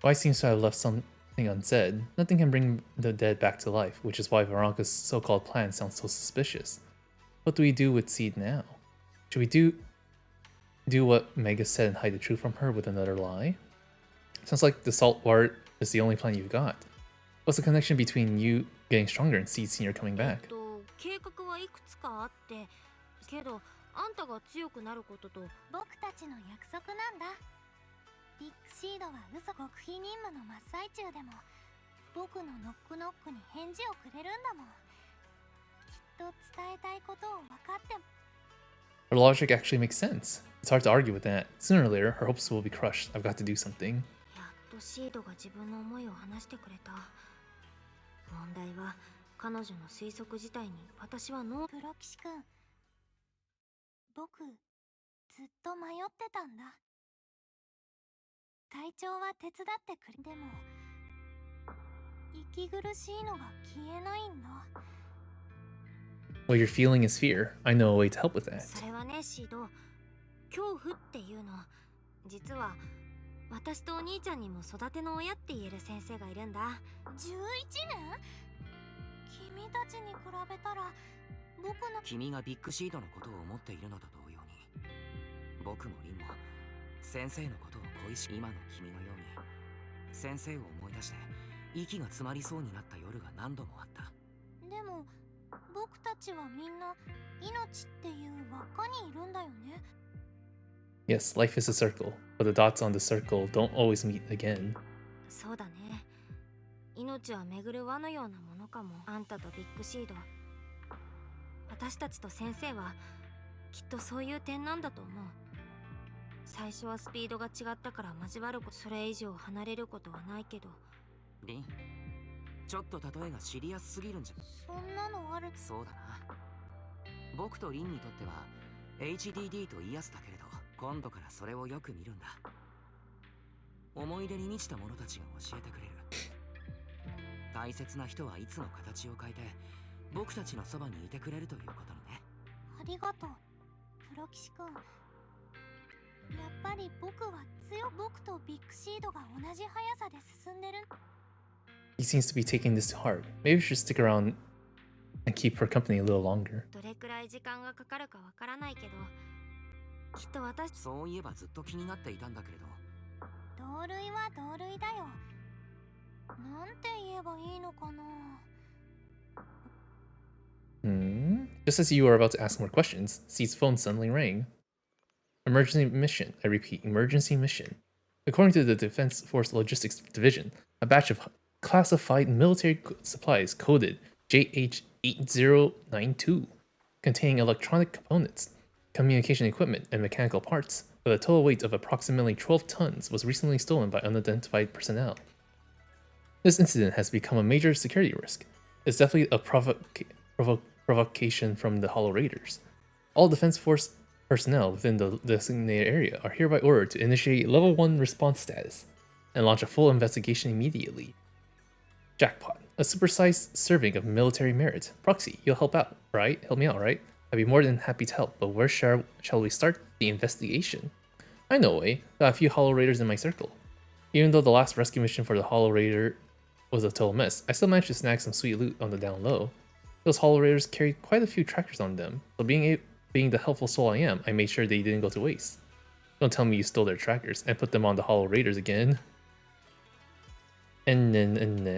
Wise seems to have left something unsaid. Nothing can bring the dead back to life, which is why Veronika's so-called plan sounds so suspicious. What do we do with Seed now? Should we do what Mega said and hide the truth from her with another lie? Sounds like the It's the only plan you've got. What's the connection between you getting stronger and Seed Senior coming back? 計画はいくつかあってけどあんたが強くなることと僕たちの約束なんだ。ビッグシードは嘘極秘任務の真っ最中でも僕のノックノックに返事をくれるんだもん。きっと伝えたいことを分かっても。 Her logic actually makes sense. It's hard to argue with that. Sooner or later, her hopes will be crushed. I've got to do something. やっとシードが自分の思いを話してくれた。問題は彼女の推測自体に私はノー。プロ騎士くん、僕ずっと迷ってたんだ。隊長は手伝ってくれ。でも息苦しいのが消えないんだ。 What you're feeling is fear. I know a way to help with that. それはねシード、恐怖っていうの実は私とお兄ちゃんにも育ての親って言える先生がいるんだ。11年？君たちに比べたら僕の。君がビッグシードのことを思っているのと同様に僕もリンも先生のことを恋し、今の君のように先生を思い出して息が詰まりそうになった夜が何度もあった。でも僕たちはみんな命っていう輪っかにいるんだよね。 Yes, life is a circle, but the dots on the circle don't always meet again. そうだね。命は巡る輪のようなものかも。あんたとビッグシード、私たちと先生はきっとそういう点なんだと思う。最初はスピードが違ったから交わること、それ以上離れることはないけど。リン、ちょっと例えがシリアスすぎるんじゃ。そんなのある。そうだな。僕とリンにとっては HDD と言いやすだけれど、今度からそれをよく見るんだ。思い出に満ちた者たちが教えてくれる。大切な人はいつも形を変えて僕たちのそばにいてくれるということのね。ありがとうプロ騎士くん。やっぱり僕は僕とビッグシードが同じ速さで進んでる。 He seems to be taking this to heart. Maybe we should stick around and keep her company a little longer. どれくらい時間がかかるかわからないけど、きっと私。そういえばずっと気になっていたんだけれど。同類は同類だよ。なんて言えばいいのかな。Just as you were about to ask more questions, Seed's phone suddenly rang. Emergency mission. I repeat, emergency mission. According to the Defense Force Logistics Division, a batch of classified military supplies coded JH8092, containing electronic components, communication equipment, and mechanical parts, with a total weight of approximately 12 tons, was recently stolen by unidentified personnel. This incident has become a major security risk. It's definitely a provocation from the Hollow Raiders. All Defense Force personnel within the designated area are hereby ordered to initiate Level 1 response status and launch a full investigation immediately. Jackpot. A supersized serving of military merit. Proxy, you'll help out, right? Help me out, right? I'd be more than happy to help, but where shall we start the investigation? I know a way. Got a few Hollow Raiders in my circle. Even though the last rescue mission for the Hollow Raider was a total mess, I still managed to snag some sweet loot on the down low. Those Hollow Raiders carried quite a few trackers on them, so being the helpful soul I am, I made sure they didn't go to waste. Don't tell me you stole their trackers and put them on the Hollow Raiders again. Getting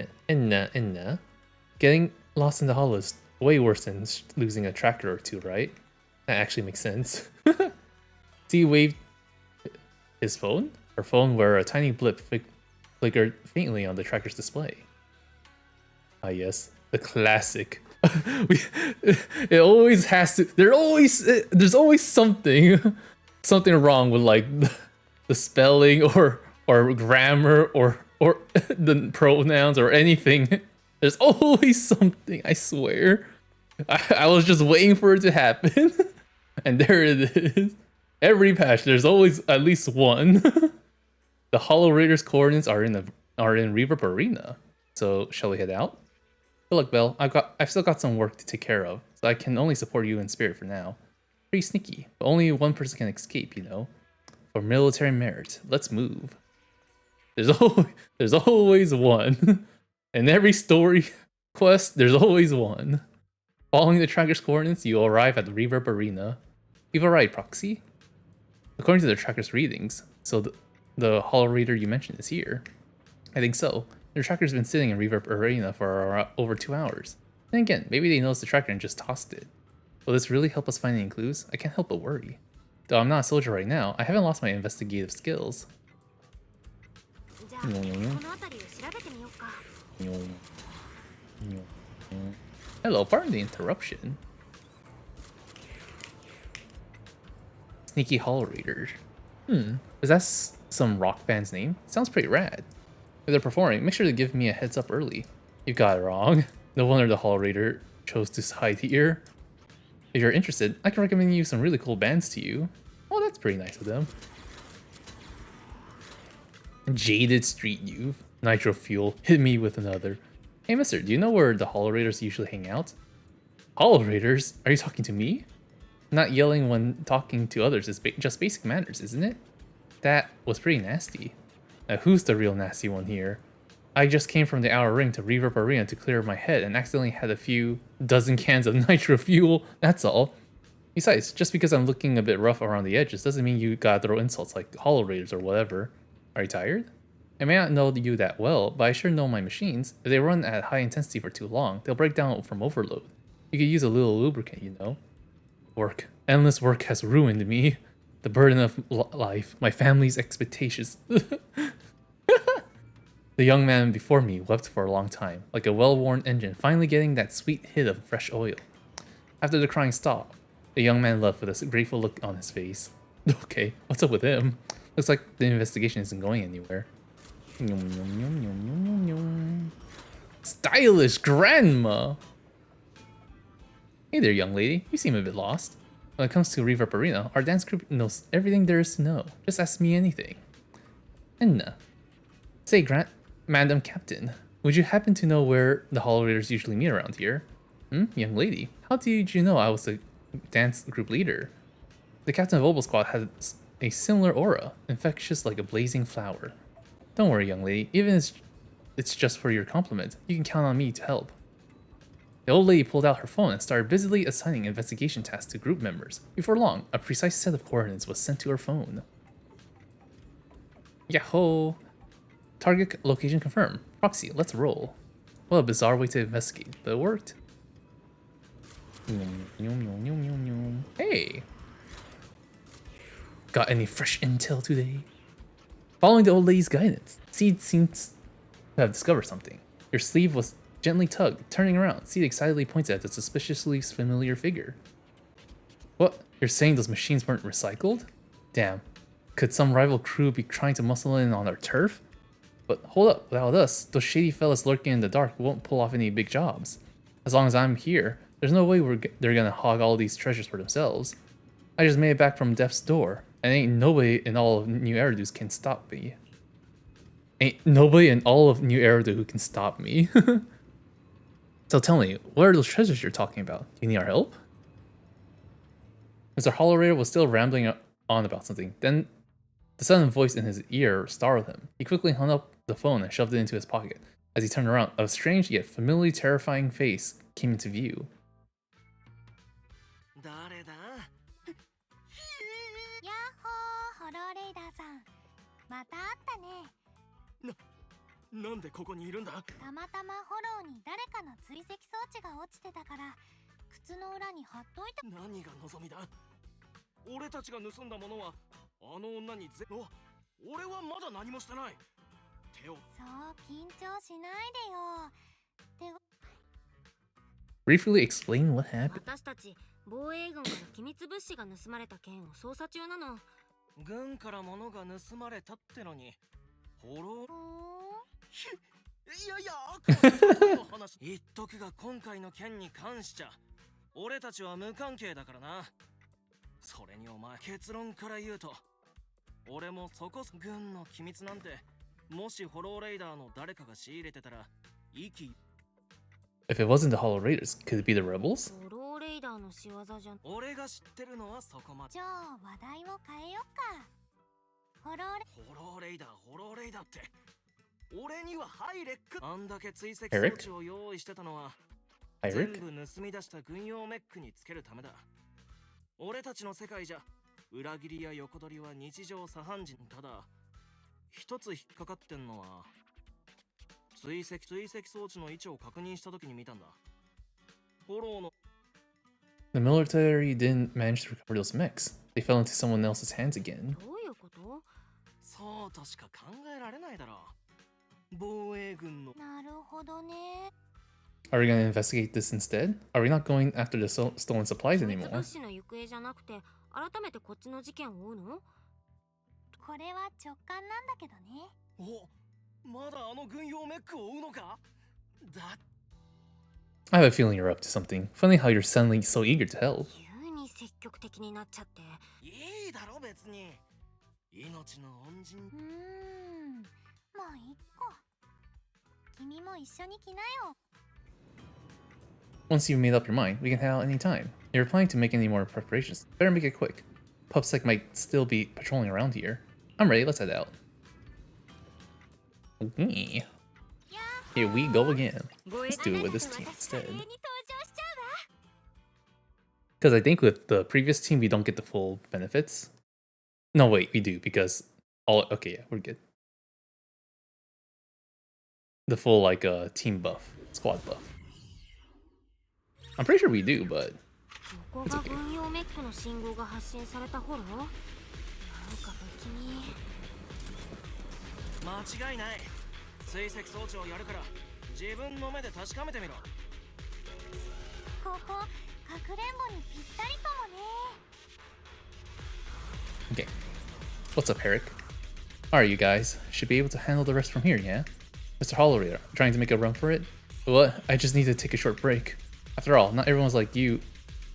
lost in the hollow is way worse than losing a tracker or two, right? That actually makes sense. See, waved his phone? Her phone where a tiny blip flickered faintly on the tracker's display. Ah yes, the classic. It always has to. There's always something wrong with like the spelling or grammar or the pronouns or anything. There's always something. I swear. I was just waiting for it to happen, and there it is. Every patch, there's always at least one. The Hollow Raiders' coordinates are in Reverb Arena. So shall we head out? Good luck, Belle. I've still got some work to take care of, so I can only support you in spirit for now. Pretty sneaky, but only one person can escape, you know. For military merit, let's move. There's always one. In every story quest, there's always one. Following the tracker's coordinates, you arrive at the Reverb Arena. You've arrived, Proxy. According to the tracker's readings, so the Hollow Raider you mentioned is here. I think so. Their tracker's been sitting in Reverb Arena for over 2 hours. Then again, maybe they noticed the tracker and just tossed it. Will this really help us find any clues? I can't help but worry. Though I'm not a soldier right now, I haven't lost my investigative skills. じゃあこの辺りを調べてみようか。 Hello, pardon the interruption. Sneaky Hall Reader. Is that some rock band's name? Sounds pretty rad. If they're performing, make sure to give me a heads up early. You got it wrong. No wonder the Hall Reader chose to hide here. If you're interested, I can recommend you some really cool bands to you. Oh, that's pretty nice of them. Jaded Street Youth. Nitro Fuel. Hit me with another. Hey mister, do you know where the Hall Raiders usually hang out? Hall Raiders? Are you talking to me? Not yelling when talking to others is just basic manners, isn't it? That was pretty nasty. Now who's the real nasty one here? I just came from the outer ring to Reverb Arena to clear my head and accidentally had a few dozen cans of nitro fuel, that's all. Besides, just because I'm looking a bit rough around the edges doesn't mean you gotta throw insults like Hollow Raiders or whatever. Are you tired? I may not know you that well, but I sure know my machines. If they run at high intensity for too long, they'll break down from overload. You could use a little lubricant, you know. Work. Endless work has ruined me. The burden of life, my family's expectations. The young man before me wept for a long time, like a well-worn engine finally getting that sweet hit of fresh oil. After the crying stopped, the young man left with a grateful look on his face. Okay, what's up with him? Looks like the investigation isn't going anywhere. Stylish grandma! Hey there, young lady. You seem a bit lost. When it comes to Reverb Arena, our dance group knows everything there is to know. Just ask me anything. And say, Madam Captain, would you happen to know where the Hollow Raiders usually meet around here? Young lady, how did you know I was the dance group leader? The captain of Obel Squad had a similar aura, infectious like a blazing flower. Don't worry, young lady, even if it's just for your compliment, you can count on me to help. The old lady pulled out her phone and started busily assigning investigation tasks to group members. Before long, a precise set of coordinates was sent to her phone. Yahoo! Target location confirmed. Proxy, let's roll. What a bizarre way to investigate, but it worked. Hey! Got any fresh intel today? Following the old lady's guidance, Seed seems to have discovered something. Your sleeve was gently tugged. Turning around, Seed excitedly pointed at the suspiciously familiar figure. What? You're saying those machines weren't recycled? Damn. Could some rival crew be trying to muscle in on our turf? But hold up, without us, those shady fellas lurking in the dark won't pull off any big jobs. As long as I'm here, there's no way they're gonna hog all these treasures for themselves. I just made it back from death's door, and ain't nobody in all of New Eridu can stop me. Ain't nobody in all of New Eridu who can stop me. So tell me, what are those treasures you're talking about? Do you need our help? Mr. Hollow Raider was still rambling on about something. Then the sudden voice in his ear startled him. He quickly hung up the phone and shoved it into his pocket. As he turned around, a strange yet familiarly terrifying face came into view. 誰だ？やっほー、ホローレイダーさん。また会ったね。なんでここにいるんだ？たまたまホローに誰かの追跡装置が落ちてたから、靴の裏に貼っといた。何が望みだ？俺たちが盗んだものはあの女に俺はまだ何もしてない。手を。そう緊張しないでよ。 Briefly explain what happened. 私たち防衛軍から機密物資が盗まれた件を捜査中なの。軍から物が盗まれたってのに、ホロいやいや、話言っとくが今回の件に関しちゃ、俺たちは無関係だからな。それにお前、結論から言うと、俺もそこ軍の機密なんて、もしホローレイダーの誰かが仕入れてたら、息。If it wasn't the Hollow Raiders, could it be the rebels? ホローレイダーの仕業じゃん。俺が知ってるのはそこまで。じゃあ話題を変えよっか。ホローレイダーって。俺にはハイレック。あんだけ追跡装置を用意してたのは、全部盗み出した軍用メックにつけるためだ。俺たちの世界じゃ、裏切りや横取りは日常茶飯事。ただ、一つ引っかかってんのは、追跡装置の位置を確認した時に見たんだ。フォローの The military didn't manage to recover those mechs. They fell into someone else's hands again. どういうこと？そうとしか考えられないだろう。防衛軍のなるほどね。 Are we gonna investigate this instead? Are we not going after the stolen supplies こいつ anymore? 物資の行方じゃなくて改めてこっちの事件を追うの？これは直感なんだけどね。お、まだあの軍用メックを追うのか？だ I have a feeling you're up to something. Funny how you're suddenly so eager to help. 急に積極的になっちゃって。いいだろ別に。命の恩人。まあいっか。君も一緒に来なよ。 Once you've made up your mind, we can head out anytime. You're planning to make any more preparations. Better make it quick. Pupsec might still be patrolling around here. I'm ready, let's head out. Okay. Here we go again. Let's do it with this team instead. Because I think with the previous team, we don't get the full benefits. No, wait, we do, because... Okay, yeah, we're good. The full, like, team buff. Squad buff. I'm pretty sure we do, but... ここが軍用メックの信号が発信された頃？なんか不気味。間違いない。追跡装置をやるから自分の目で確かめてみろ。ここ、かくれんぼにぴったりかもね。 Okay. What's up, Herrick? Alright, you guys. Should be able to handle the rest from here, yeah? Mr. Holloway, trying to make a run for it? What? I just need to take a short break. After all, not everyone's like you,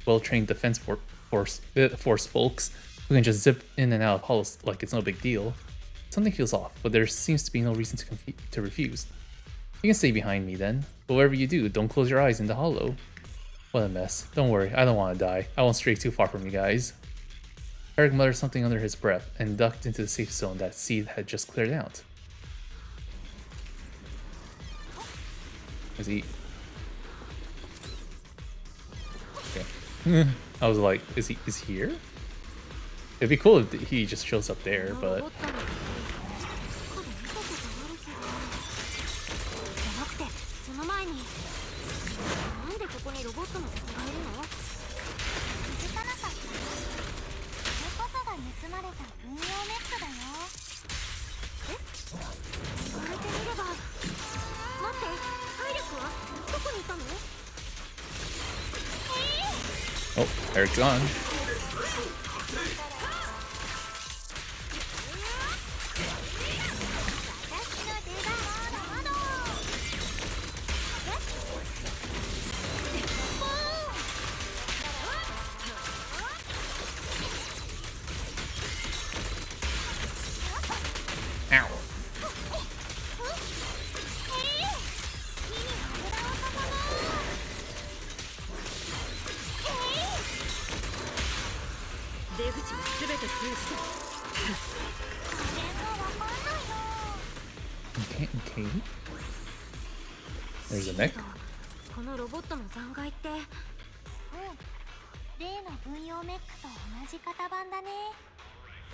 well-trained defense force folks who can just zip in and out of halls like it's no big deal. Something feels off, but there seems to be no reason to refuse. You can stay behind me then, but whatever you do, don't close your eyes in the hollow. What a mess. Don't worry, I don't want to die. I won't stray too far from you guys. Eric muttered something under his breath and ducked into the safe zone that Seed had just cleared out. Is he... Okay. I was like, is he here? It'd be cool if he just shows up there, but... お、Eric's gone. Ow. Okay. There's a mech. このロボットの残骸って？例の軍用メックと同じ型番だね。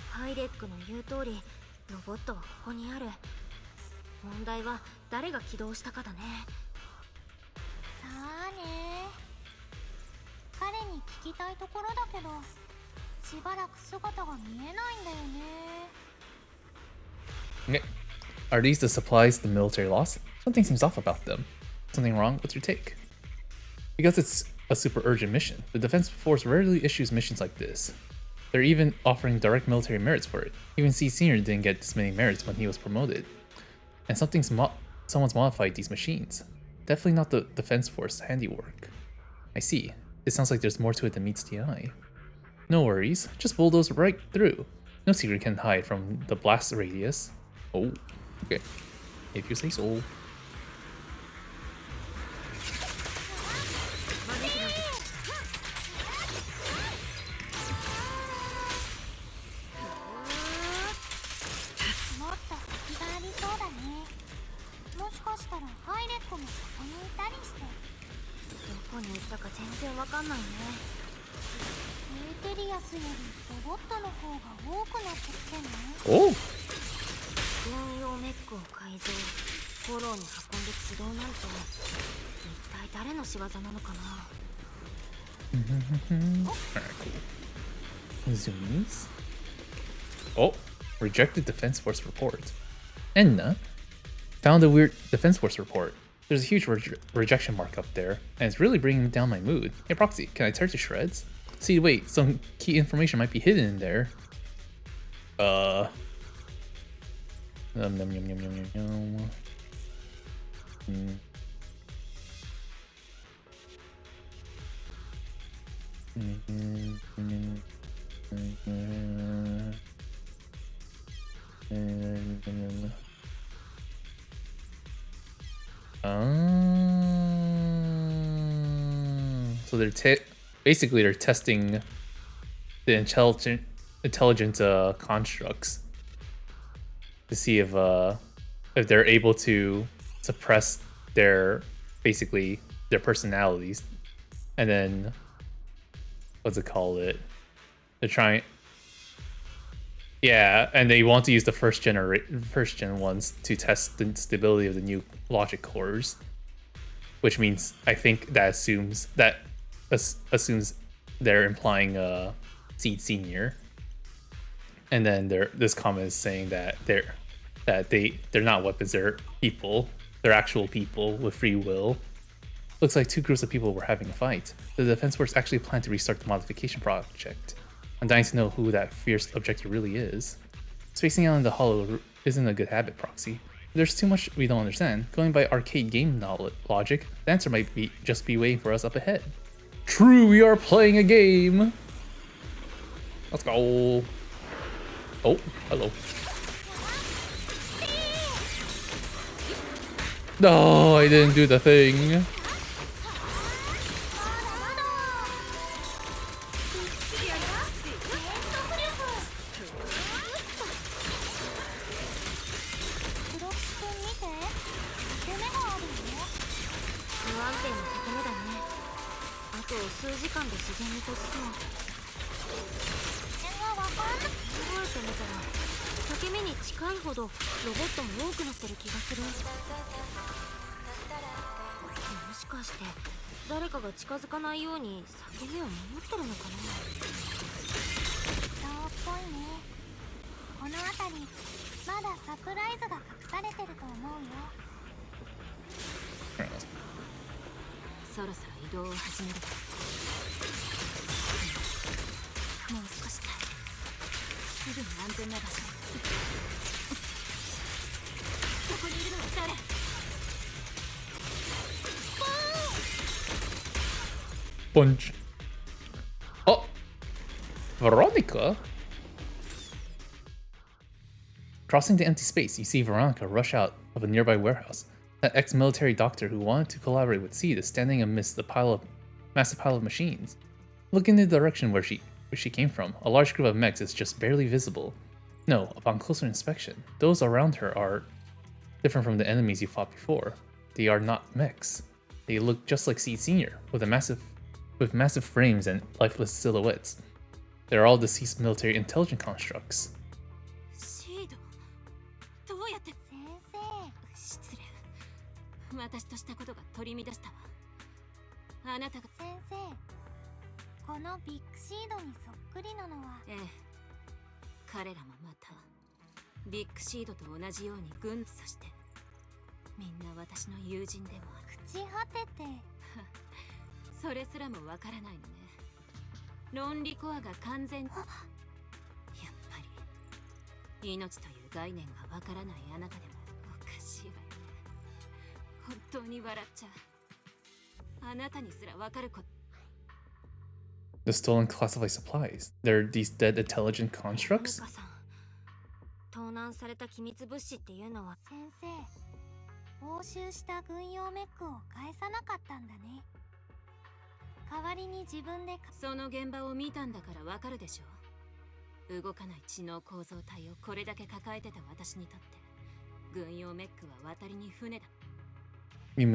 ハイレックの言う通り、ロボットはここにある。問題は誰が起動したかだね。さあね。彼に聞きたいところだけど、しばらく姿が見えないんだよね。 Okay. Are these the supplies the military lost? Something seems off about them. Something wrong? What's your take? Because it's a super urgent mission, the Defense Force rarely issues missions like this. They're even offering direct military merits for it. Even C Senior didn't get this many merits when he was promoted. And someone's modified these machines. Definitely not the Defense Force handiwork. I see. It sounds like there's more to it than meets the eye. No worries, just bulldoze right through. No secret can hide from the blast radius. Oh, okay. If you say so. Oh! 軍用メックを改造、フォローに運んで起動なんて一体誰の仕業なのかな。 Alright, cool. Zoomies. Oh, rejected Defense Force report. Enna found a weird Defense Force report. There's a huge rejection mark up there, and it's really bringing down my mood. Hey Proxy, can I tear to shreds? See, wait, some key information might be hidden in there. Yum, yum, yum, yum, yum, yum. So they're basically they're testing the intelligent constructs to see if they're able to suppress their basically their personalities, and then what's it called? They're trying. Yeah, and they want to use the first gen ones to test the stability of the new logic cores, which means I think that assumes they're implying Seed Senior, and then this comment is saying that they're not weapons, they're people, they're actual people with free will. Looks like two groups of people were having a fight. The Defense Force actually planned to restart the modification project. I'm dying to know who that fierce objector really is. Spacing out in the hollow isn't a good habit, Proxy. There's too much we don't understand. Going by arcade game logic, the answer might just be waiting for us up ahead. True, we are playing a game! Let's go. Oh, hello. No, I didn't do the thing. Punch. Oh, Veronica. Crossing the empty space, you see Veronica rush out of a nearby warehouse. That ex-military doctor who wanted to collaborate with Seed is standing amidst the massive pile of machines. Look in the direction where she came from. A large group of mechs is just barely visible. No, upon closer inspection, those around her are different from the enemies you fought before. They are not mechs. They look just like Seed Senior, with massive frames and lifeless silhouettes. They're all deceased military intelligent constructs. 私としたことが取り乱したわ。あなたが先生、このビッグシードにそっくりなのは、ええ、彼らもまたビッグシードと同じように軍そしてみんな私の友人でもある。朽ち果ててそれすらもわからないのね。論理コアが完全。やっぱり命という概念がわからないあなたでもおかしいわよね。本当に笑っちゃう。あなたにすらわかること。The stolen classified supplies. They're these dead intelligent constructs? 盗難された機密物資っていうのは先生、押収した軍用メックを返さなかったんだね。代わりに自分でその現場を見たんだからわかるでしょ。動かない知能構造体をこれだけ抱えてた私にとって軍用メックは渡りに船だ。You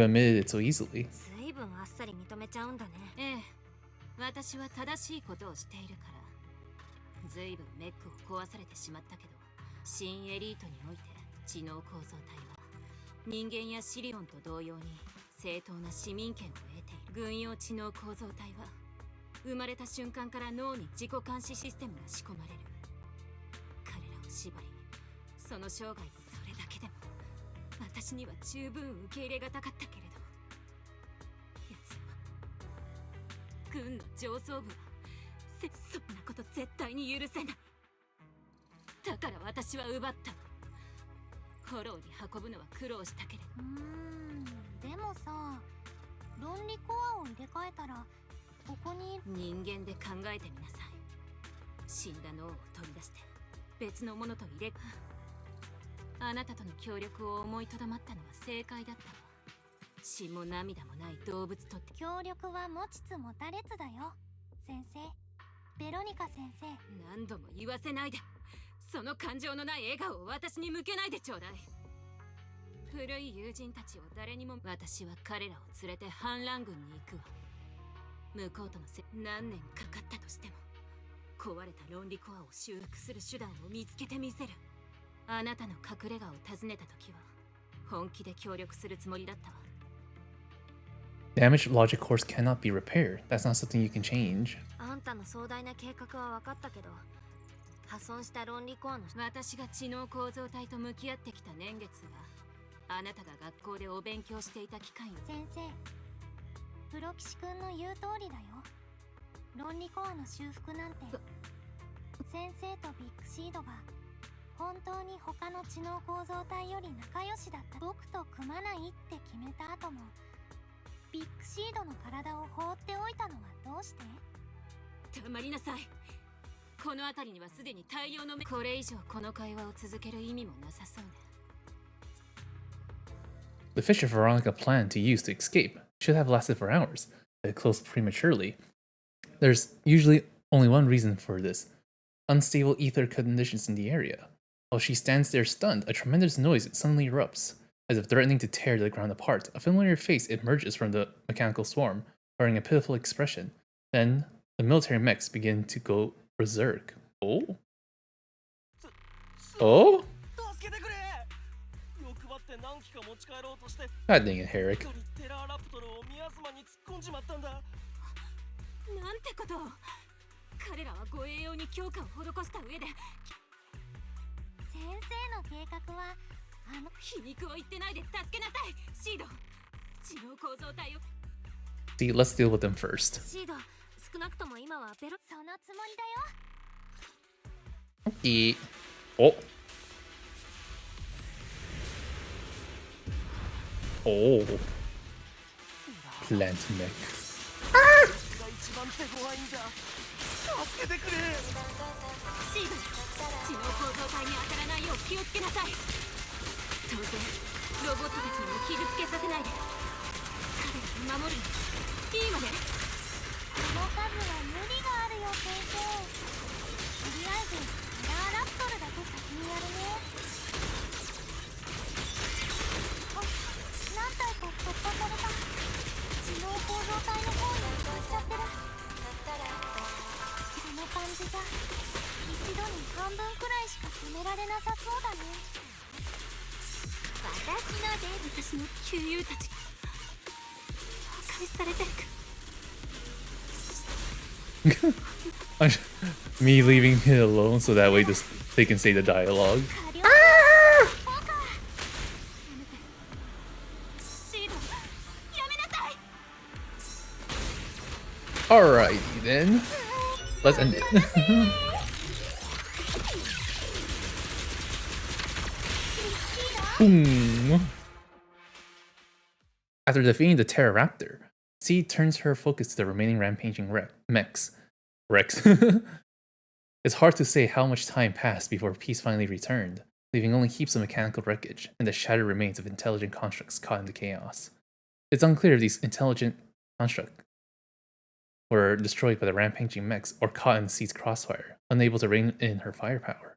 admitted it so easily. ずいぶんあっさり認めちゃうんだね。ええ、私は正しいことをしているから。ずいぶんメックを壊されてしまったけど、新エリートにおいて知能構造体は人間やシリオンと同様に正当な市民権を得ている。軍用知能構造体は生まれた瞬間から脳に自己監視システムが仕込まれる。彼らを縛り、その生涯それだけでも私には十分受け入れがたかったけれど、奴は軍の上層部はそんなこと絶対に許せない。だから私は奪った。フォローに運ぶのは苦労したけれど。でもさ、論理コアを入れ替えたらここに人間で考えてみなさい。死んだ脳を取り出して別のものと入れ、あなたとの協力を思いとどまったのは正解だったわ。血も涙もない動物とって。協力は持ちつ持たれつだよ、先生。ベロニカ先生。何度も言わせないで。その感情のない笑顔を私に向けないでちょうだい。古い友人たちを誰にも。私は彼らを連れて反乱軍に行くわ。向こうとの何年かかったとしても壊れた論理コアを修復する手段を見つけてみせる。あなたの隠れ家を訪ねた時は本気で協力するつもりだったわ。Damaged logic cores cannot be repaired. That's not something you can change. あんたの壮大な計画は分かったけど、破損した論理コアの私が知能構造体と向き合ってきた年月はあなたが学校でお勉強していた期間よ。先生、プロキシ君の言う通りだよ。論理コアの修復なんて先生とビッグシードが本当に他の知能構造体より仲良しだった。僕と組まないって決めた後もビッグシードの体を放っておいたのはどうして？黙りなさい。この辺りにはすでに大量のこれ以上この会話を続ける意味もなさそうね。 The Fisher Veronica plan to use to escape should have lasted for hours, but it closed prematurely. There's usually only one reason for this: unstable ether conditions in the area. While she stands there stunned, a tremendous noise suddenly erupts. As if threatening to tear the ground apart, a familiar face emerges from the mechanical swarm, wearing a pitiful expression. Then, the military mechs begin to go berserk. Oh? Oh? God dang it, Herrick. なんてことを。彼らは護衛用に強化を施した上で先生の計画は皮肉を言ってないで助けなさい、シード。知能構造体を。 See, let's deal with them first. シード、少なくとも今はベロ。そのつもりだよ。Okay. Oh. Oh. Plant mech. シード、知能構造体に当たらないよう気をつけなさい。当然ロボットたちにも傷つけさせないで。彼らを守るのいいわね。この数は無理があるよ、先生。とりあえずミラーラプトルだけ先にやるね。あ、何体か突破された。知能構造体の方に移動しちゃってる。この感じじゃ一度に半分くらいしか止められなさそうだね。私の旧友たちが破壊されていく。Me leaving it alone so that way they can say the dialogue. シード、やめなさい。 Alrighty then. Let's end it. Boom. After defeating the Pterodactyl, C turns her focus to the remaining rampaging mechs. Rex. It's hard to say how much time passed before peace finally returned, leaving only heaps of mechanical wreckage and the shattered remains of intelligent constructs caught in the chaos. It's unclear if these intelligent constructs were destroyed by the rampaging mechs or caught in C's crossfire, unable to rein in her firepower.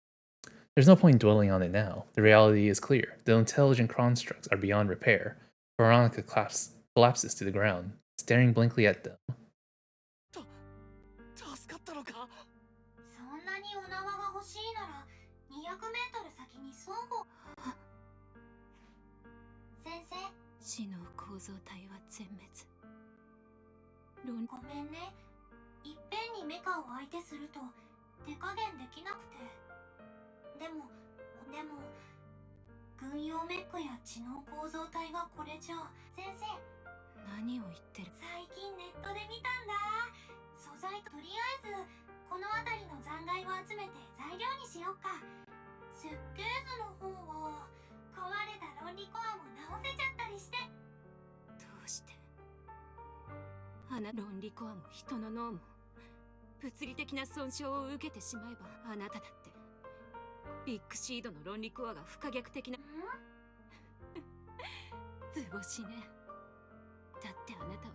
There's no point dwelling on it now. The reality is clear. The intelligent constructs are beyond repair. Veronica collapses to the ground, staring blankly at them. 助かったのか。そんなにお縄が欲しいなら200メートル先に倉庫。死の構造体は全滅。ごめんね。いっぺんにメカを相手すると手加減できなくて。でも軍用メックや知能構造体がこれじゃ。先生、何を言ってる。最近ネットで見たんだ。素材とりあえずこの辺りの残骸を集めて材料にしよっか。設計図の方は壊れた論理コアも直せちゃったりして。どうして論理コアも人の脳も物理的な損傷を受けてしまえば、あなただってビッグシードの論理コアが不可逆的な図星ね。だってあなたは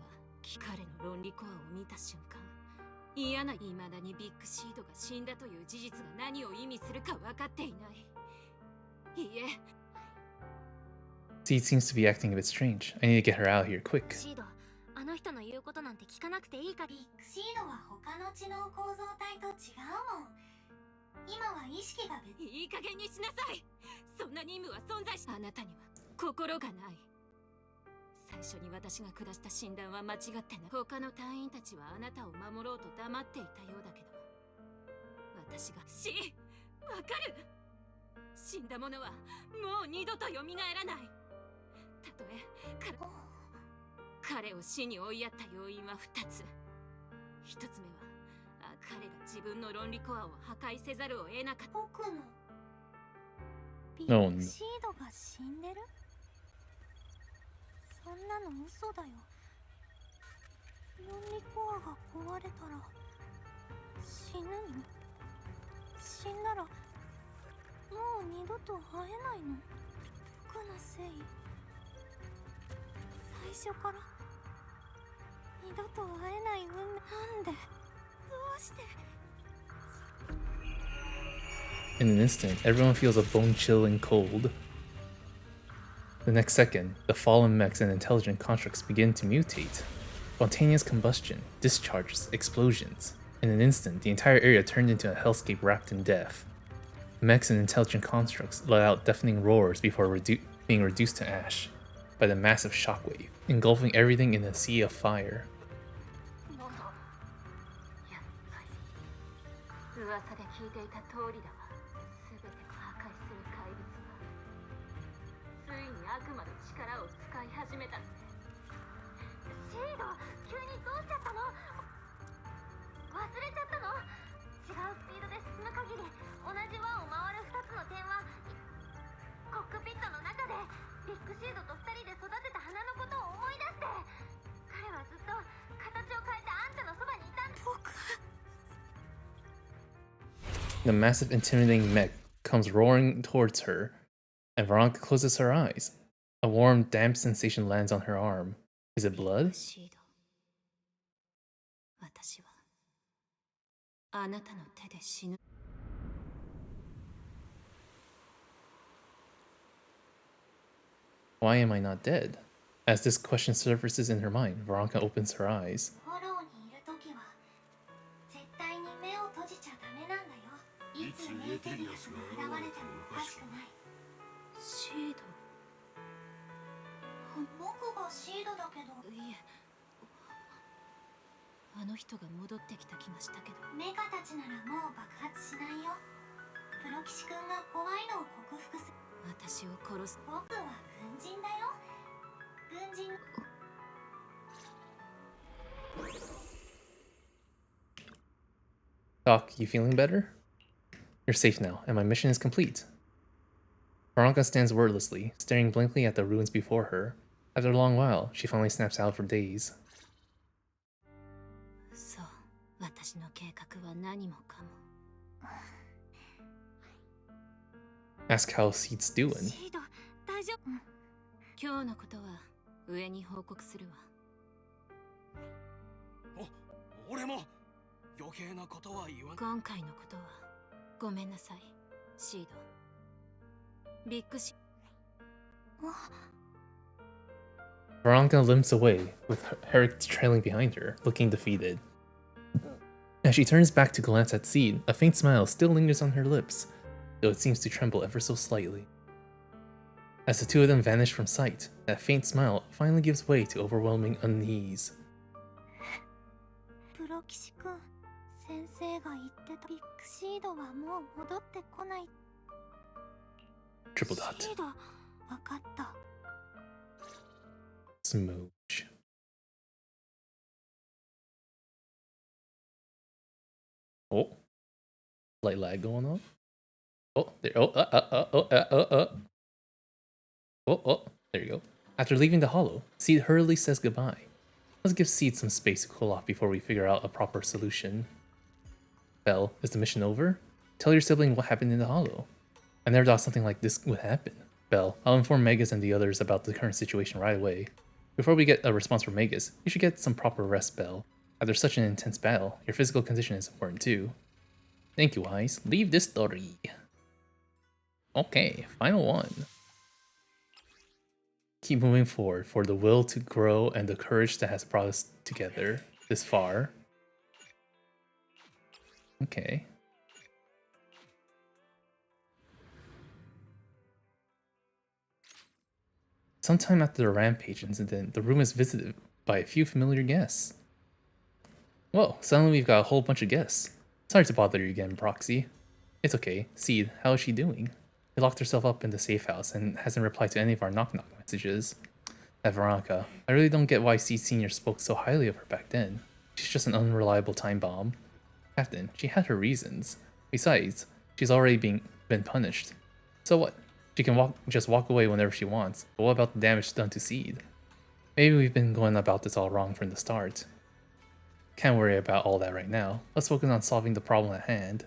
彼の論理コアを見た瞬間、未だにビッグシードが死んだという事実が何を意味するか分かっていない。いいえ。 Seed seems to be acting a bit strange. I need to get her out of here quick. シード、あの人の言うことなんて聞かなくていいから。ビッグシードは他の知能構造体と違うもん。今は意識が別。いい加減にしなさい。そんな任務は存在し、あなたには心がない。最初に私が下した診断は間違ってない。他の隊員たちはあなたを守ろうと黙っていたようだけど、私がわかる。死んだ者はもう二度と蘇らない。たとえ彼を死に追いやった要因は2つ。1つ目は彼が自分の論理コアを破壊せざるを得なかった。僕のビ No, ッグ no. シードが死んでる。そんなの嘘だよ。論理コアが壊れたら死ぬの？死んだらもう二度と会えないの？僕のせい？最初から二度と会えない運命。なんで？どうして？ In an instant, everyone feels a bone-chilling cold. The next second, the fallen mechs and intelligent constructs begin to mutate. Spontaneous combustion, discharges, explosions. In an instant, the entire area turned into a hellscape wrapped in death. Mechs and intelligent constructs let out deafening roars before being reduced to ash by the massive shockwave, engulfing everything in a sea of fire. 噂で聞いていた通りだわ。全てを破壊する怪物はついに悪魔の力を使い始めたって。シード、急にどうしちゃったの？忘れちゃったの？違うスピードで進む限り同じ輪を回る2つの点はコックピットの中でビッグシードと2人で育てた花のことを思い出して、彼はずっと形を変えてあんたのそばにいたんだ。僕 The massive, intimidating mech comes roaring towards her, and Veronica closes her eyes. A warm, damp sensation lands on her arm. Is it blood? シード、私はあなたの手で死ぬ。Why am I not dead? As this question surfaces in her mind, Veronica opens her eyes. フォローにいるときは絶対に目を閉じちゃダメなんだよ。いつエーテリアスが現れてもおかしくない。シード。僕がシードだけど。いえ、あの人が戻ってきた気がしたけど。メカたちならもう爆発しないよ。プロ騎士君が怖いのを克服する。私を殺す。僕は軍人だよ。軍人。Doc, you feeling better? You're safe now, and my mission is complete. Veronica stands wordlessly, staring blankly at the ruins before her. After a long while, she finally snaps out of her daze. そう、私の計画は何もかも。Ask how Seed's doing. シード、大丈夫？今日のことは上に報告するわ。俺も余計なことは言わない。今回のことはごめんなさい、シード。ビッグシ Veronica limps away, with Herrick trailing behind her, looking defeated. As she turns back to glance at Seed, a faint smile still lingers on her lips, though it seems to tremble ever so slightly. As the two of them vanish from sight, that faint smile finally gives way to overwhelming unease. プロ棋士くん、先生が言ってたビッグシードはもう戻ってこない。 Triple dot. シード、わかった。 Smooch. Oh. Light lag going on. Oh, there. Oh, there you go. After leaving the hollow, Seed hurriedly says goodbye. Let's give Seed some space to cool off before we figure out a proper solution. Belle, is the mission over? Tell your sibling what happened in the hollow. I never thought something like this would happen. Belle, I'll inform Megas and the others about the current situation right away. Before we get a response from Megas, you should get some proper rest, Belle. After such an intense battle, your physical condition is important too. Thank you, Wise. Leave this story. Okay, final one. Keep moving forward for the will to grow and the courage that has brought us together this far. Okay. Sometime after the rampage incident, the room is visited by a few familiar guests. Whoa, suddenly we've got a whole bunch of guests. Sorry to bother you again, Proxy. It's okay. Seed, how is she doing? She locked herself up in the safe house and hasn't replied to any of our knock-knock messages. That Veronica, I really don't get why Seed Sr. spoke so highly of her back then. She's just an unreliable time bomb. Captain, she had her reasons. Besides, she's already been punished. So what? She can just walk away whenever she wants, but what about the damage done to Seed? Maybe we've been going about this all wrong from the start. Can't worry about all that right now. Let's focus on solving the problem at hand.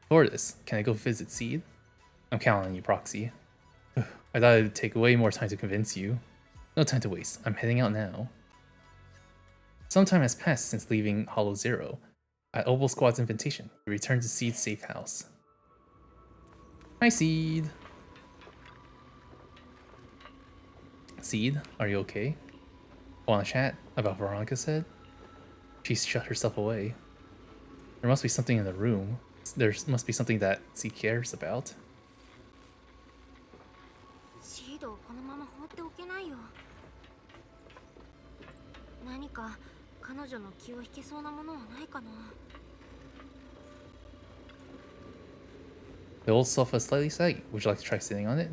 For this, can I go visit Seed? I'm counting on you, Proxy. I thought it'd take way more time to convince you. No time to waste. I'm heading out now. Some time has passed since leaving Hollow Zero. At Opal Squad's invitation, we return to Seed's safe house. Hi, Seed. Seed, are you okay? Want to chat about what Veronica said? She shut herself away. There must be something in the room. There must be something that Seed cares about. シードをこのまま放っておけないよ。何か彼女の気を引けそうなものはないかな。 The old sofa is slightly saggy. Would you like to try sitting on it?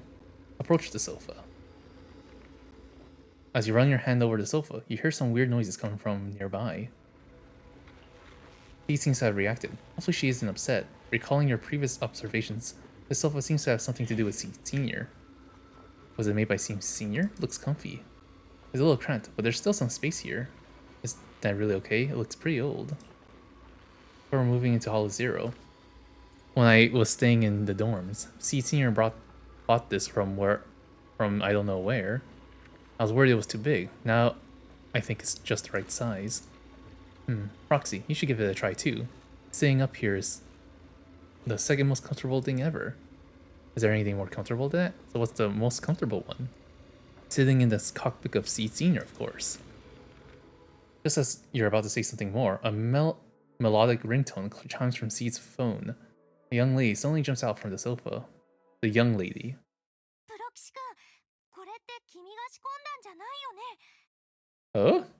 Approach the sofa. As you run your hand over the sofa, you hear some weird noises coming from nearby. Seed seems to have reacted. Hopefully she isn't upset. Recalling your previous observations, this sofa seems to have something to do with Seed Senior. Was it made by Seed Senior? Looks comfy. It's a little cramped, but there's still some space here. Is that really okay? It looks pretty old. Before moving into Hollow Zero, when I was staying in the dorms, Seed Senior bought this from I don't know where. I was worried it was too big. Now I think it's just the right size. Proxy, you should give it a try too. Sitting up here is the second most comfortable thing ever. Is there anything more comfortable than that? So what's the most comfortable one? Sitting in this cockpit of Seed Senior, of course. Just as you're about to say something more, a melodic ringtone chimes from Seed's phone. A young lady suddenly jumps out from the sofa. The young lady. プロ棋士くん、これって君が仕込んだんじゃないよね。 Oh?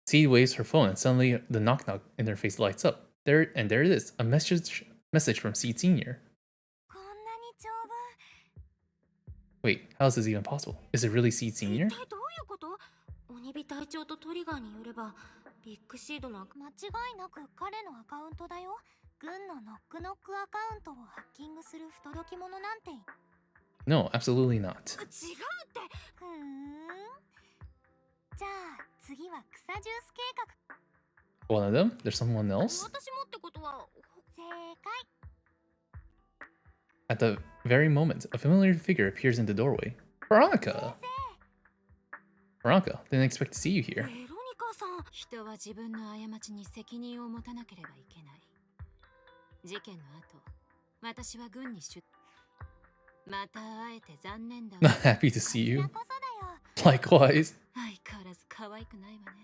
Seed waves her phone and suddenly the knock-knock interface lights up. There it is, a message from Seed Senior. こんなに長文。 Wait, how is this even possible? Is it really Seed Senior? 一体どういうこと？鬼火隊長とトリガーによれば、ビッグシードの間違いなく彼のアカウントだよ。軍のノックノックアカウントをハッキングする不届き者なんて。 No, absolutely not. 違うって。ふーん。じゃあ次は草ジュース計画。 One of them? There's someone else? 私もってことは。正解。 At the very moment, a familiar figure appears in the doorway. Veronica! Veronica, didn't expect to see you ベ here. ロニカさん。人は自分の過ちに責任を持たなければいけない。事件の後、私は軍にまた会えて残念だわ。 Not happy to see こち you. らこそだよ。 Likewise. 相変わらず可愛くないわね。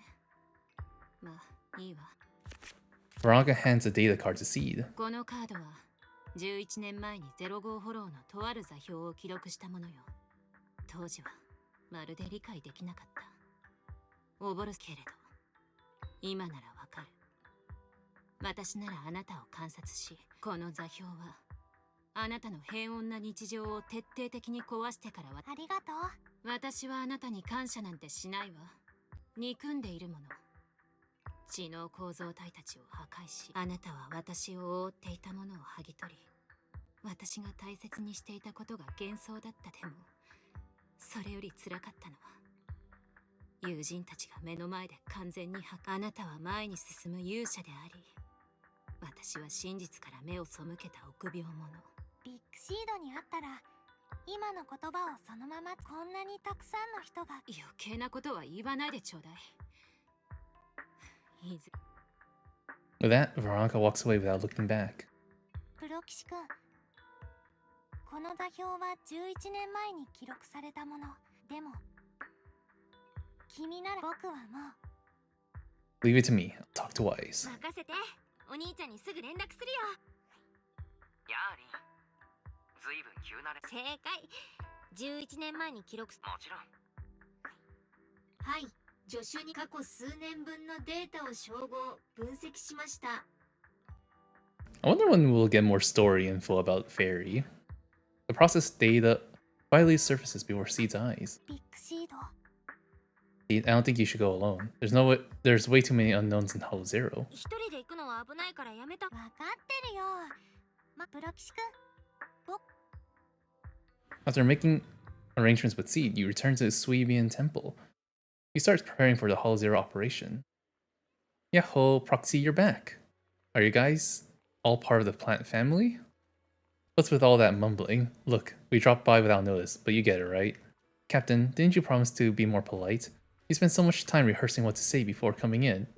まあ、いいわ。 Veronica hands a data card to Seed. このカードは11年前に05フォローのとある座標を記録したものよ。当時はまるで理解できなかった。おぼろすけれど今ならわかる。私ならあなたを観察し、この座標はあなたの平穏な日常を徹底的に壊してからは。ありがとう。私はあなたに感謝なんてしないわ。憎んでいるもの、知能構造体たちを破壊し、あなたは私を覆っていたものを剥ぎ取り、私が大切にしていたことが幻想だった。でもそれより辛かったのは、友人たちが目の前で完全にあなたは前に進む勇者であり、私は真実から目を背けた臆病者。ビッグシードに会ったら今の言葉をそのまま。こんなにたくさんの人が。余計なことは言わないでちょうだい。いず With that, Veronica walks away without looking back. プロ騎士くん、この座標は11年前に記録されたもの。でも君なら。僕はもう。 Leave it to me. I'll talk to Wise. 任せて。お兄ちゃんにすぐ連絡するよ。やあリン、ずいぶん急なね。正解。11年前に記録。もちろん。はい、助手に過去数年分のデータを照合分析しました。 I wonder when we'll get more story info about Fairy. The process data finally surfaces before Seed's eyes. ビッグシード。 Seed, I don't think you should go alone. There's way too many unknowns in Hollow Zero. 一人で行くのは危ないからやめた。わかってるよ。プロ騎士くん。 After making arrangements with Seed, you return to the Suebian Temple. You start preparing for the Hollow Zero operation. Yahoo, Proxy, you're back. Are you guys all part of the plant family? What's with all that mumbling? Look, we dropped by without notice, but you get it, right? Captain, didn't you promise to be more polite? You spent so much time rehearsing what to say before coming in.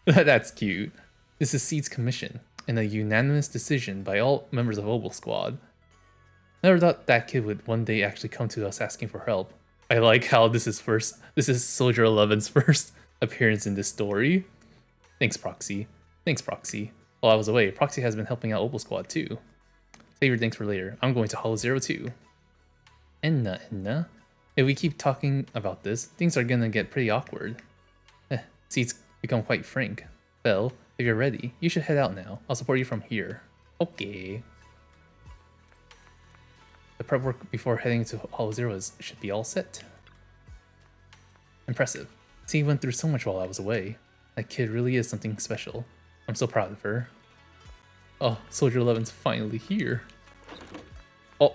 That's cute. This is Seed's commission, and a unanimous decision by all members of Obel Squad. Never thought that kid would one day actually come to us asking for help. I like how this is Soldier 11's first appearance in this story. Thanks, Proxy. Thanks, Proxy. While I was away, Proxy has been helping out Obel Squad too. Save your thanks for later. I'm going to Hollow Zero too. Enna. If we keep talking about this, things are gonna get pretty awkward. See, it's become quite frank. Well, if you're ready, you should head out now. I'll support you from here. Okay. The prep work before heading to Hollow Zero should be all set. Impressive. See, went through so much while I was away. That kid really is something special. I'm so proud of her. Oh, Soldier 11's finally here. Oh.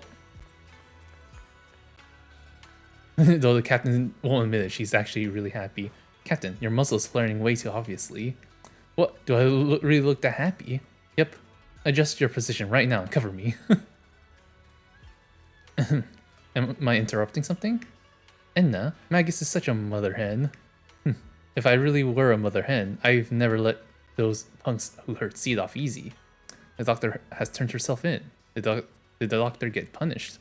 Though the captain won't admit it, she's actually really happy. Captain, your muscles flaring way too obviously. What? Do I really look that happy? Yep. Adjust your position right now and cover me. Am I interrupting something? Enna, Magus is such a mother hen. If I really were a mother hen, I've never let those punks who hurt Seed off easy. The doctor has turned herself in. Did the doctor get punished?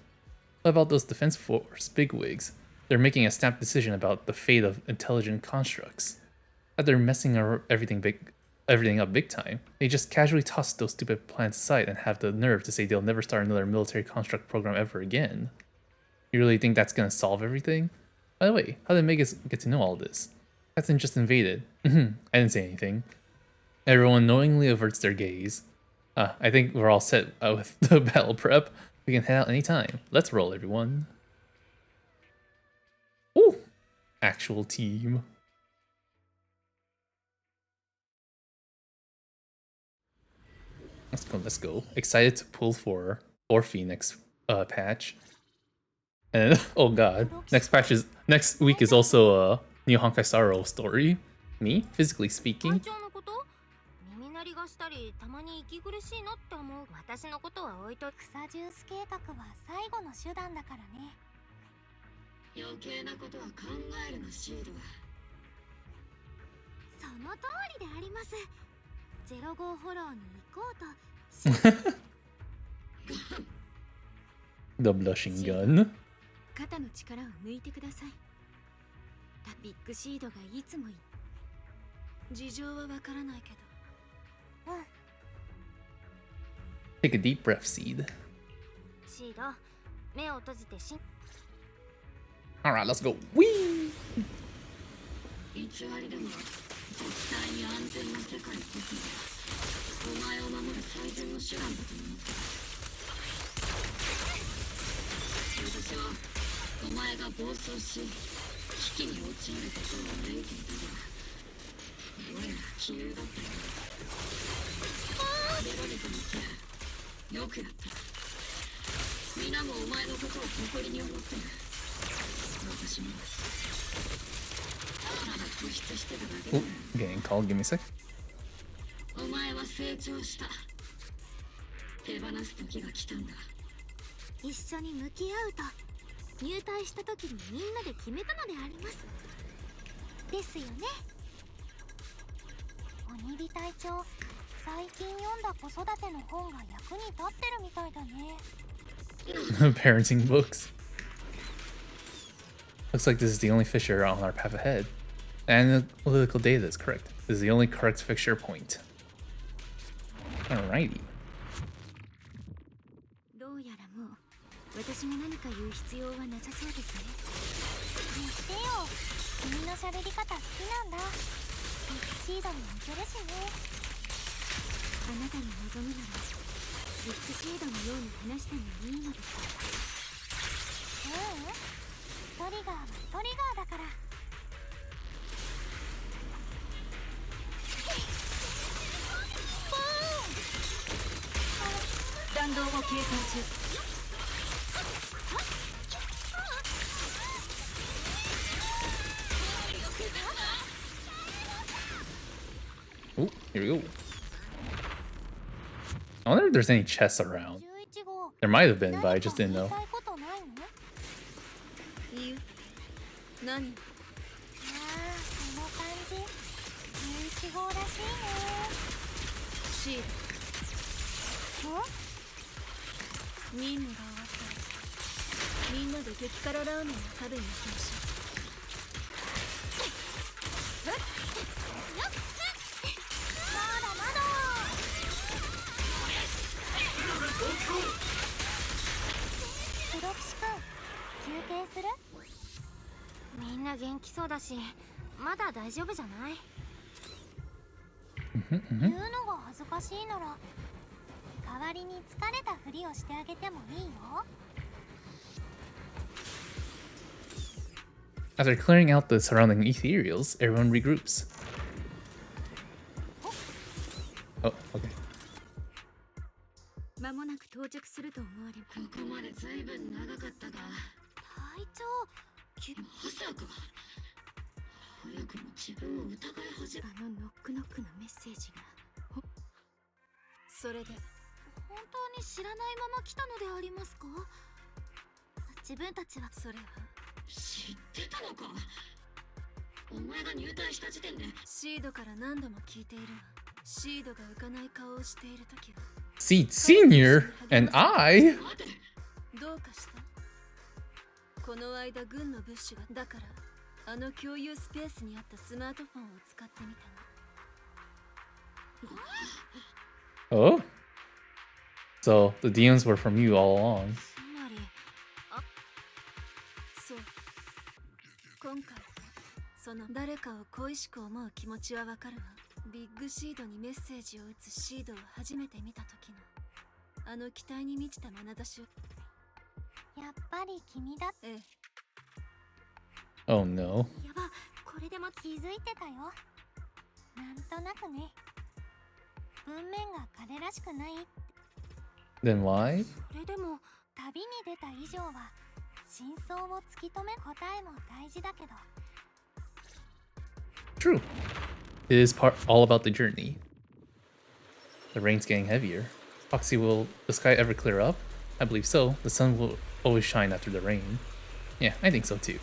What about those Defense Force bigwigs? They're making a snap decision about the fate of intelligent constructs. After messing everything up big time, they just casually toss those stupid plans aside and have the nerve to say they'll never start another military construct program ever again. You really think that's gonna solve everything? By the way, how did Magus get to know all this? Captain just invaded. I didn't say anything. Everyone knowingly averts their gaze. I think we're all set with the battle prep. We can head out anytime. Let's roll, everyone. Ooh! Actual team. Let's go. Excited to pull for Phoenix patch. And oh god, next week is also a new Honkai Star Rail story. Me, physically speaking. 耳鳴りがしたり、たまに息苦しいのって思う。私のことは置いとく。草ジュース計画は最後の手段だからね。余計なことは考えるな、シード。その通りであります。05フォローに行こうと。The blushing gun. 肩の力を抜いてください。ビッグシードがいつも言う。事情はわからないけど。Take a deep breath, Seed. シード、目を閉じて Alright, let's go. Whee! 偽りでも絶対に安全な世界こそお前を守る最善の手段だと思ってた。私はお前が暴走し危機に陥ることを嘆いていたが我ら杞憂だったよ。ベロニカの件よくやった。皆もお前のことを誇りに思ってる。私もただ突出してただけだ Oh, getting called. Give me a sec. お前は成長した。手放す時が来たんだ。一緒に向き合うと入隊した時にみんなで決めたのであります。ですよね。鬼火隊長、最近読んだ子育ての本が役に立ってるみたいだね。Parenting books. Looks like this is the only fissure on our path ahead. Analytical data is correct. This is the only correct fixture point. Alrighty. どうやらもう私が何か言う必要はなさそうですね。言ってよ。君の喋り方好きなんだ。ビッグシードに似てるしね。あなたに望むならビッグシードのように話してもいいのですか。トリガーはトリガーだから。弾道を計算中。Oh, here we go. I wonder if there's any chests around. 11号。 There might have been, but I just didn't know. 何か言いたいことないの？いい何？ああ、この感じ。11号らしいね。シールん？任務が終わったらみんなで激辛ラーメンを食べに行きましょう。まだまだ。プロキシ君、休憩する？みんな元気そうだし、まだ大丈夫じゃない？言うのが恥ずかしいなら代わりに疲れたふりをしてあげてもいいよ。 After clearing out the surrounding ethereals, everyone regroups. Oh, okay. 間もなく到着すると思われます。ここまで随分長かったが隊長、まさか早くも自分を疑い始めあのノックノックのメッセージが。それで本当に知らないまま来たのでありますか？自分たちはそれは知ってたのか。お前が入隊した時点でシードから何度も聞いているわ。シードが浮かない顔をしているときは See, Senior and I. 待て。どうかした？この間軍の物資がだからあの共有スペースにあったスマートフォンを使ってみたの。 Oh? So the DMs were from you all along. つまりそう今回その誰かを恋しく思う気持ちはわかるわ。ビッグシードにメッセージを打つシードを初めて見た時のあの期待に満ちた眼差しを。やっぱり君だ。ええ Oh no. やば、これでも気づいてたよ。なんとなくね。文面が彼らしくない。 Then why? それでも旅に出た以上は真相を突き止め、答えも大事だけど。 True. It is all about the journey. The rain's getting heavier. Foxy, will the sky ever clear up? I believe so. The sun will always shine after the rain. Yeah, I think so too.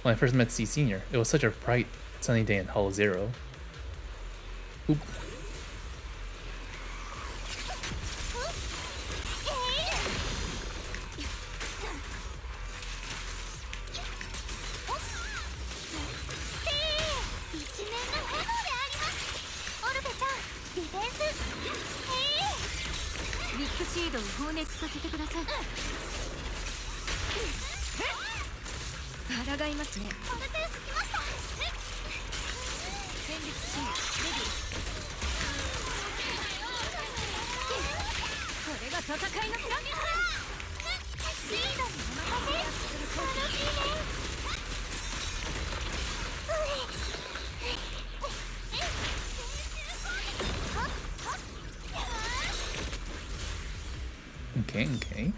When I first met C Senior, it was such a bright, sunny day in Hollow Zero. Oop. 抗いますね。これで着きました。戦術シーンレディー。これが戦いのプラン。シードにお任せ。楽しいね。Okay, okay.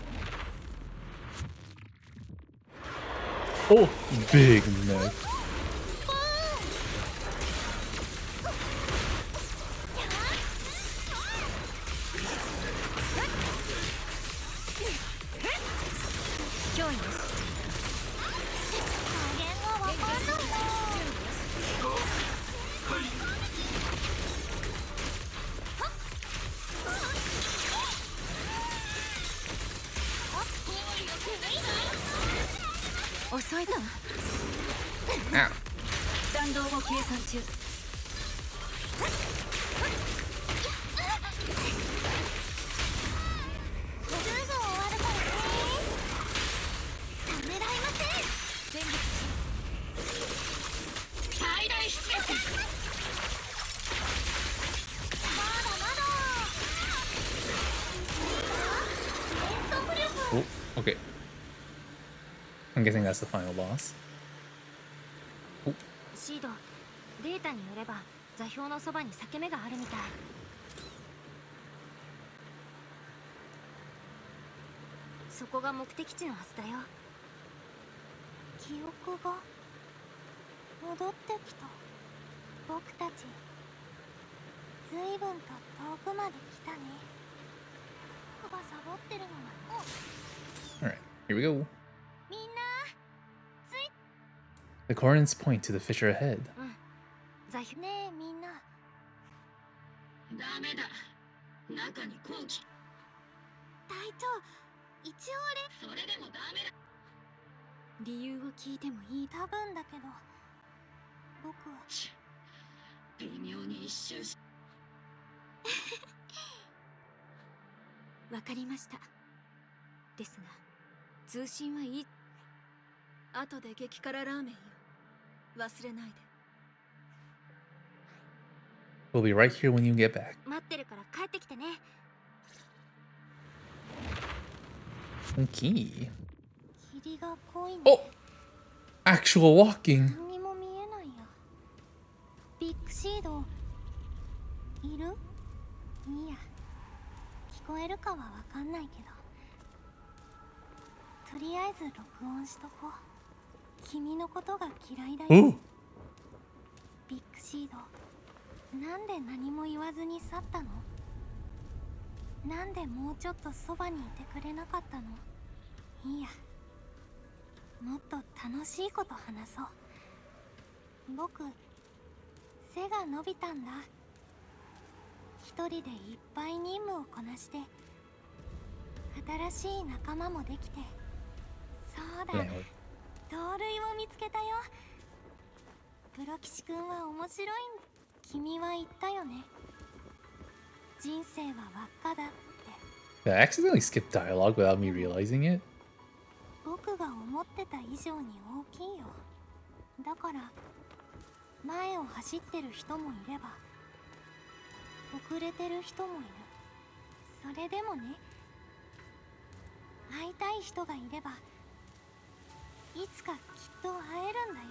Oh, big neck. Ow. 弾道を計算中。すぐ終わるからね。ためらいません。戦術最大出力。まだまだ。連続力。 Oh, okay. I'm guessing that's the final boss. シード、データによれば座標のそばに裂け目があるみたい。そこが目的地のはずだよ。記憶が戻ってきた。僕たちずいぶんと遠くまで来たね。僕がサボってるのは Alright, here we go. みんな The coordinates point to the fissure ahead. 座標ねえみんな。ダメだ。中に空気。隊長、一応それでもダメだ。理由を聞いてもいい？多分だけど僕は微妙に一周し。わかりました。ですが、通信はいい。後で激辛ラーメンよ。忘れないで。We'll be right here when you get back. 待ってるから帰ってきてね。Okay. 霧が濃いね。 Oh! Actual walking. 何にも見えないや。ビッグシードいる？いいや、聞こえるかはわかんないけど、とりあえず録音しとこう。君のことが嫌いだよ。 Oh! ビッグシード、なんで何も言わずに去ったの？なんでもうちょっとそばにいてくれなかったの？いいや、もっと楽しいこと話そう。僕、背が伸びたんだ。一人でいっぱい任務をこなして、新しい仲間もできて、そうだ、Now, 盗塁を見つけたよ。プロ騎士くんは面白いん。君は言ったよね。人生は輪っかだって。 did I accidentally skip dialogue without me realizing it? 僕が思ってた以上に大きいよ。だから前を走ってる人もいれば遅れてる人もいる。それでもね、会いたい人がいればいつかきっと会えるんだよ。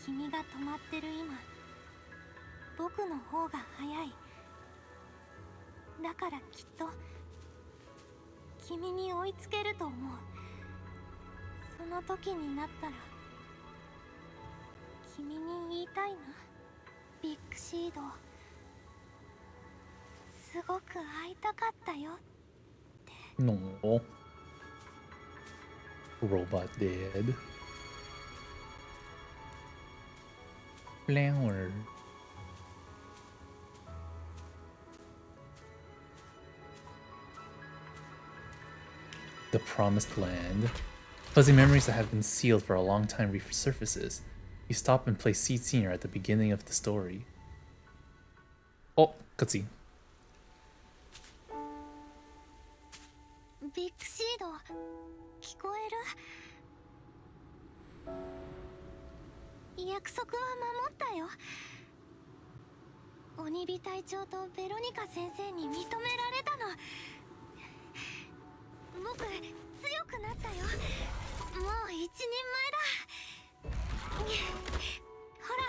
君が止まってる今、僕の方が早い。だからきっと君に追いつけると思う。その時になったら君に言いたいな。ビッグシード、すごく会いたかったよ。 No. Robot dead. Flower. The Promised Land. Fuzzy memories that have been sealed for a long time resurfaces. You stop and play Seed Senior at the beginning of the story. Oh, cutscene. ビッグシード、聞こえる？約束は守ったよ。鬼火隊長とベロニカ先生に認められたの。僕強くなったよ。もう一人前だ。ほら、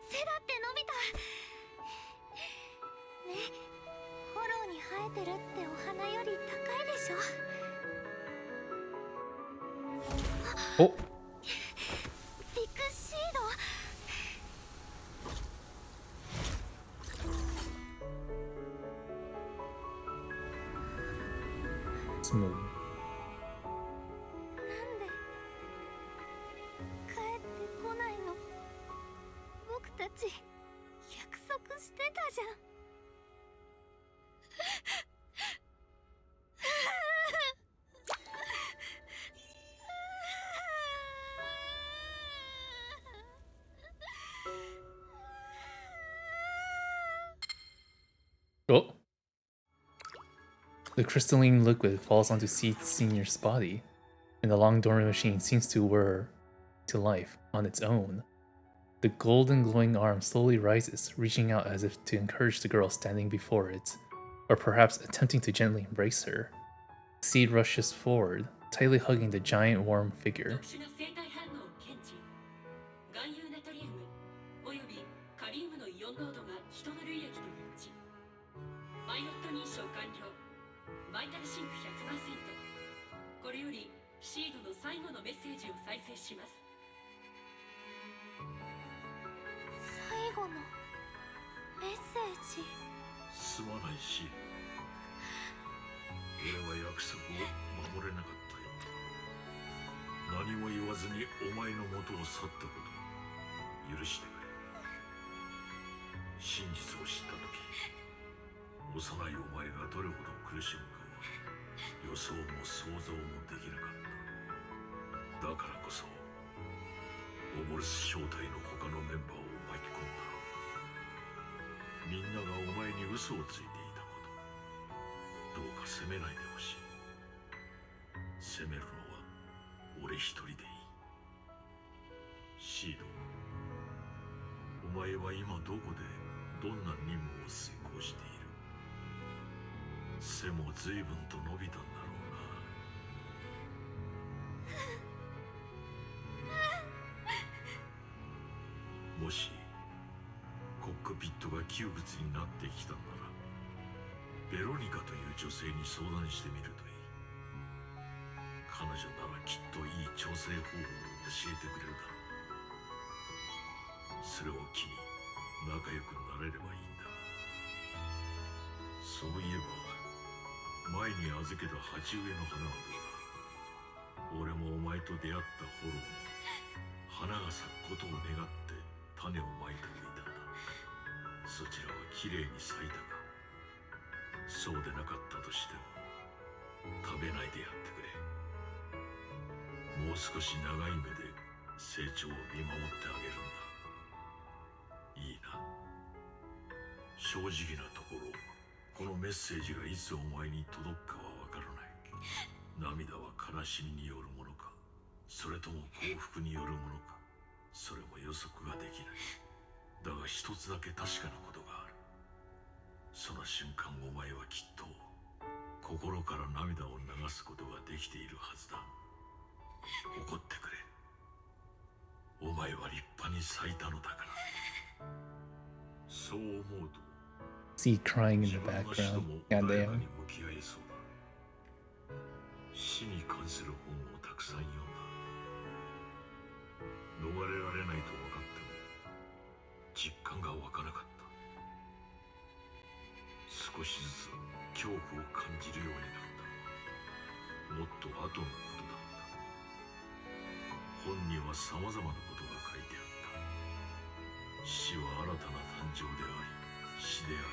背だって伸びた。ね、フォローに生えてるってお花より高いでしょ。お、ビッグシード。スムーなんで帰ってこないの？僕たち約束してたじゃん。Oh. The crystalline liquid falls onto Seed Senior's body, and the long dormant machine seems to whir to life on its own. The golden glowing arm slowly rises, reaching out as if to encourage the girl standing before it, or perhaps attempting to gently embrace her. Seed rushes forward, tightly hugging the giant warm figure. 特殊な生体反応を検知。含有ナトリウムおよびカリウムのイオン濃度が人の類液と一致。パイロット認証完了。バイタルシンク 100%。これよりシードの最後のメッセージを再生します。最後のメッセージ。すまないし、俺は約束を守れなかったよ。何も言わずにお前の元を去ったこと許してくれ。真実を知った時、幼いお前がどれほど苦しむかは予想も想像もできなかった。だからこそオボルス正体の他のメンバーを巻き込んだ。みんながお前に嘘をついていたこと、どうか責めないでほしい。責めるのは俺一人でいい。シード、お前は今どこでどんな任務を遂行している？背も随分と伸びたんだろうな。もしコックピットが窮屈になってきたんなら、ベロニカという女性に相談してみるといい。彼女ならきっといい調整方法を教えてくれるだろう。それを機に仲良くなれればいいんだが。そういえば前に預けた鉢植えの花はどうだ？俺もお前と出会った頃も花が咲くことを願って種をまいておいたんだ。そちらはきれいに咲いたか？そうでなかったとしても食べないでやってくれ。もう少し長い目で成長を見守ってあげるんだ。いいな。正直なところ、このメッセージがいつお前に届くかはわからない。涙は悲しみによるものか、それとも幸福によるものか、それも予測ができない。だが一つだけ確かなことがある。その瞬間お前はきっと心から涙を流すことができているはずだ。怒ってくれ。お前は立派に咲いたのだから。そう思うと See crying in the 自分の死と background. も God 穏やか damn. に向き合えそうだ。死に関する本をたくさん読んだ。逃れられないと分かっても実感が湧かなかった。少しずつ恐怖を感じるようになったのはもっと後のことだった。本には様々なことが書いてあった。死は新たな誕生であり、死であり、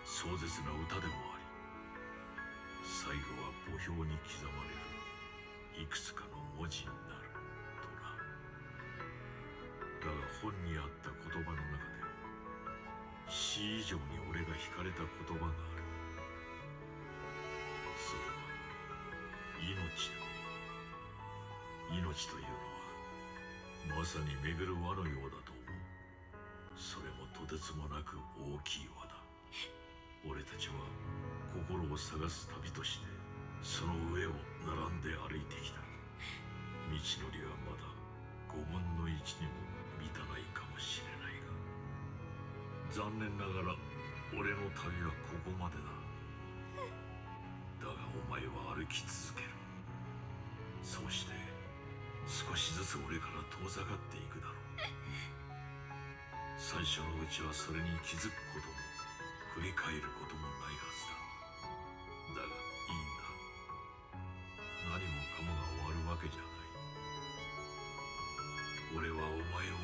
壮絶な歌でもあり、最後は墓標に刻まれるいくつかの文字になるとな。だが本にあった言葉の中で死以上に俺が惹かれた言葉がある。それは命だ。命というのはまさに巡る輪のようだと思う。それもとてつもなく大きい輪だ。俺たちは心を探す旅としてその上を並んで歩いてきた。道のりはまだ5分の1にも満たないかもしれないが、残念ながら俺の旅はここまでだ。だがお前は歩き続ける。そうして少しずつ俺から遠ざかっていくだろう。最初のうちはそれに気づくことも振り返ることもないはずだ。だがいいんだ。何もかもが終わるわけじゃない。俺はお前を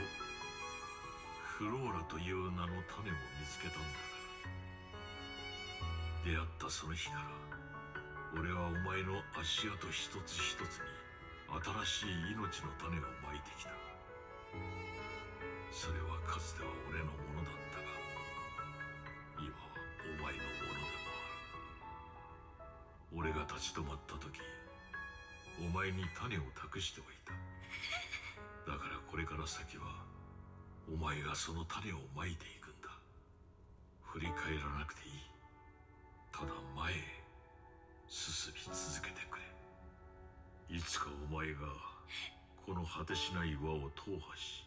フローラという名の種を見つけたんだから。出会ったその日から俺はお前の足跡一つ一つに新しい命の種をまいてきた。それはかつては俺のものだったが、今はお前のものでもある。俺が立ち止まった時、お前に種を託しておいた。だからこれから先はお前がその種をまいていくんだ。振り返らなくていい。ただ前へ進み続けてくれ。いつかお前がこの果てしない輪を踏破し、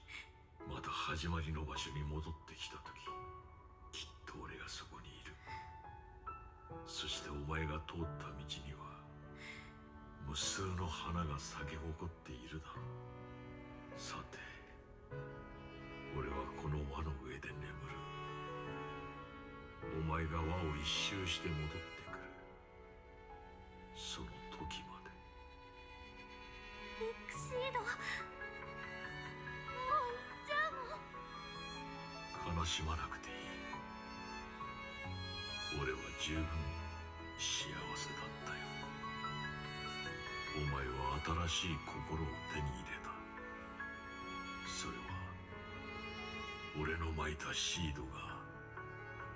また始まりの場所に戻ってきた時、きっと俺がそこにいる。そしてお前が通った道には無数の花が咲き誇っているだろう。さて、俺はこの輪の上で眠る。お前が輪を一周して戻ってくる。その時まで。ビッグシード、もう行っちゃうの？悲しまなくていい。俺は十分幸せだったよ。お前は新しい心を手に入れた。それは俺のまいたシードが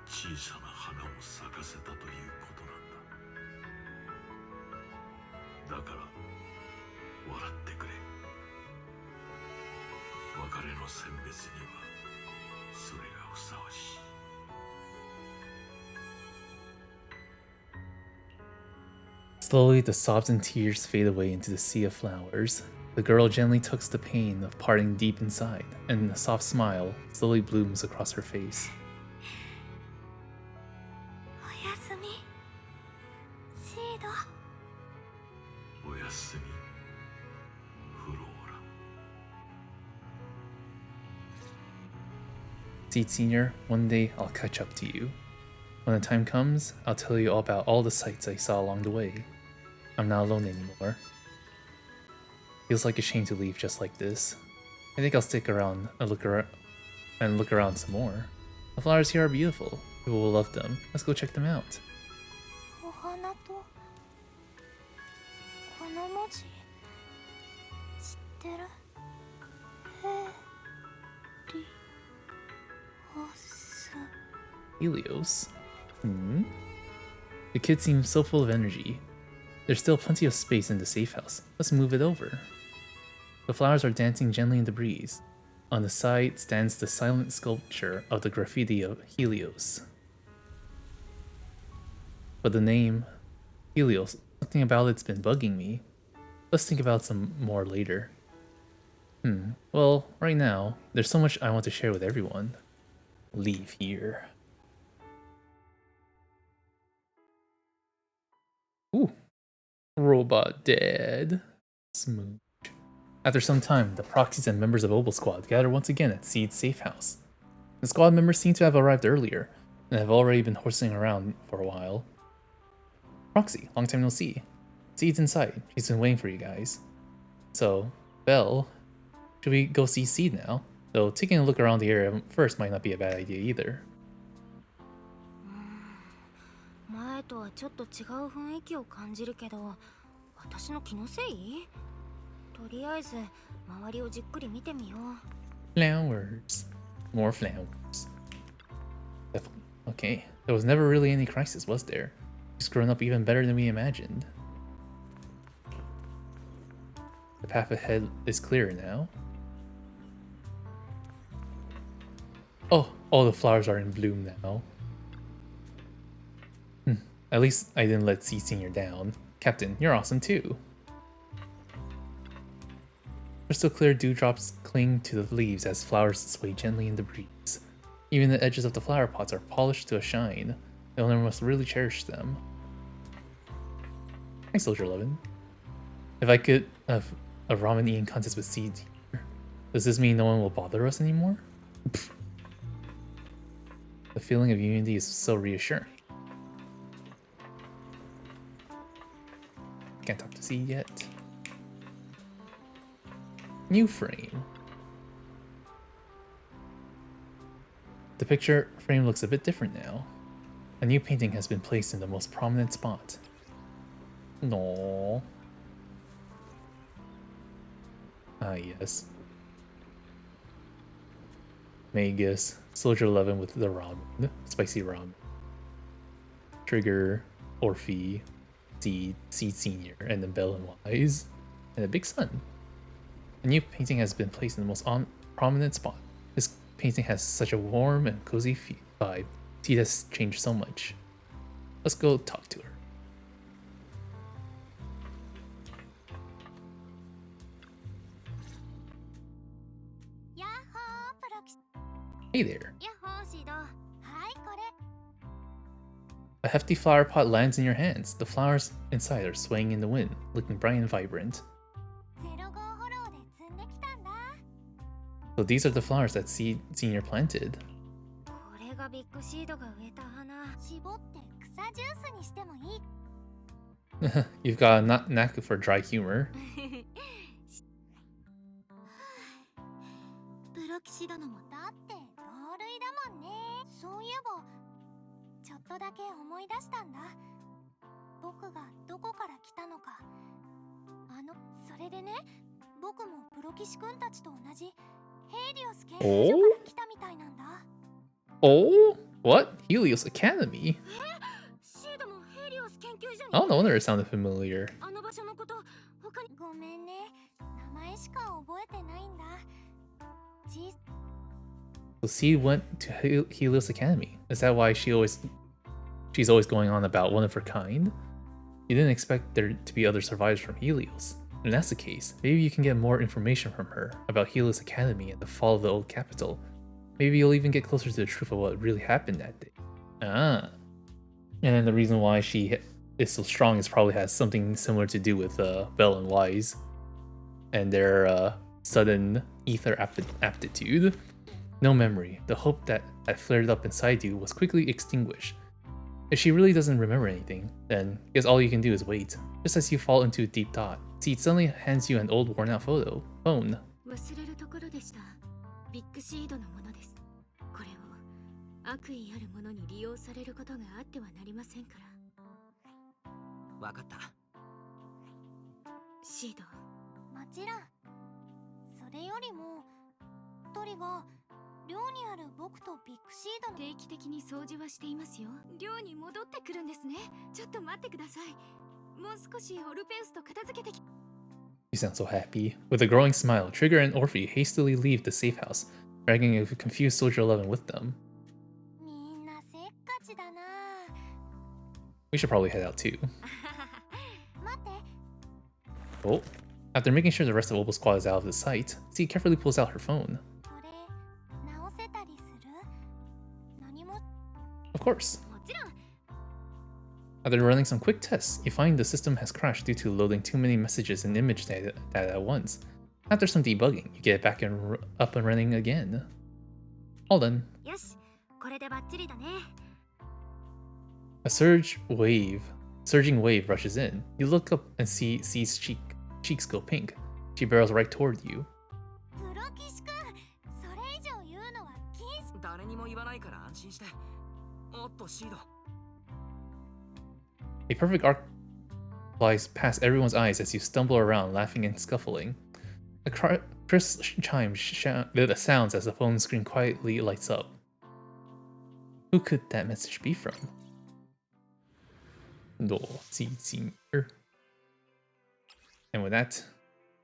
小さな花を咲かせたということなんだ。だから笑ってくれ。別れの選別にはそれがふさわしい。Slowly, the sobs and tears fade away into the sea of flowers. The girl gently tucks the pain of parting deep inside, and a soft smile slowly blooms across her face. おやすみ、シード。おやすみ、フローラ。Seed Senior, one day I'll catch up to you. When the time comes, I'll tell you all about all the sights I saw along the way. I'm not alone anymore. Feels like a shame to leave just like this. I think I'll stick around and look around some more. The flowers here are beautiful. People will love them. Let's go check them out. お花とこの文字、知ってる？ヘリオス。 Helios? The kid seems so full of energy. There's still plenty of space in the safe house. Let's move it over. The flowers are dancing gently in the breeze. On the side stands the silent sculpture of the graffiti of Helios. But the name, Helios, something about it's been bugging me. Let's think about some more later. Well, right now, there's so much I want to share with everyone. Leave here. Ooh. Robot dead. Smooch. After some time, the proxies and members of Obel Squad gather once again at Seed's safe house. The squad members seem to have arrived earlier, and have already been horsing around for a while. Proxy, long time no see. Seed's inside. She's been waiting for you guys. So, Belle, should we go see Seed now? Though taking a look around the area first might not be a bad idea either. 前とはちょっと違う雰囲気を感じるけど、私の気のせい？とりあえず周りをじっくり見てみよう。Flowers. More flowers. Okay, there was never really any crisis, was there? It's grown up even better than we imagined. The path ahead is clearer now. Oh, all the flowers are in bloom now. At least I didn't let C Senior down. Captain, you're awesome too. Crystal clear dewdrops cling to the leaves as flowers sway gently in the breeze. Even the edges of the flower pots are polished to a shine. The owner must really cherish them. Hi, Soldier 11. If I could have a ramen eating contest with C Senior, does this mean no one will bother us anymore? Pfft. The feeling of unity is so reassuring. Can't talk to C yet. New frame. The picture frame looks a bit different now. A new painting has been placed in the most prominent spot. No. Ah, yes. Magus, Soldier 11 with the ramen, spicy ramen. Trigger, Orphe, Seed Senior, and then Bell and Wise, and a big sun. A new painting has been placed in the most prominent spot. This painting has such a warm and cozy vibe. Seed has changed so much. Let's go talk to her. Hey there. A hefty flower pot lands in your hands. The flowers inside are swaying in the wind, looking bright and vibrant. So these are the flowers that Seed Senior planted. You've got a knack for dry humor. プロ棋士殿もだって同類だもんね。そういえばちょっとだけ思い出したんだ。僕がどこから来たのか。それでね、僕もプロ棋士くんたちと同じヘリオス研究所から来たみたいなんだ。Oh? What? Helios Academy? シードもヘリオス研究所に。 Oh, no wonder it sounded familiar. あの場所のこと他に。ごめんね、名前しか覚えてないんだ。So Seed went to Helios Academy. Is that why she's always going on about one of her kind? You didn't expect there to be other survivors from Helios. If that's the case, maybe you can get more information from her about Helios Academy and the fall of the old capital. Maybe you'll even get closer to the truth of what really happened that day. Ah. And then the reason why she is so strong is probably has something similar to do with Bell and Wise and their sudden ether aptitude. No memory. The hope that had flared up inside you was quickly extinguished. If she really doesn't remember anything, then I guess all you can do is wait. Just as you fall into a deep thought, Seed suddenly hands you an old worn out phone. 忘れるところでした。ビッグシードのものです。これを悪意あるものに利用されることがあってはなりませんから。わかった。シード。もちろん。それよりも、トリガー、寮にある僕とビッグシードの定期的に掃除はしていますよ。寮に戻ってくるんですね。ちょっと待ってください。もう少しオルペウスと片付けてき。You sound so happy. With a growing smile, Trigger and Orphe hastily leave the safe house, dragging a confused Soldier 11 with them. みんなせっかちだな。We should probably head out too. 待って。 Oh. After making sure the rest of Opal Squad is out of the sight, Seed carefully pulls out her phone. これ直せたりする？何も。 Of course. もちろん。 After running some quick tests, you find the system has crashed due to loading too many messages and image data at once. After some debugging, you get it back and up and running again. All done. よし、これでバッチリだね。 A surging wave rushes in. You look up and see Seed's cheeks go pink. She barrels right toward you. プロ棋士くん、それ以上言うのは禁止。誰にも言わないから安心して。おっとシード。A perfect arc flies past everyone's eyes as you stumble around, laughing and scuffling. A crisp chime sounds as the phone screen quietly lights up. Who could that message be from? No, Senior. And with that,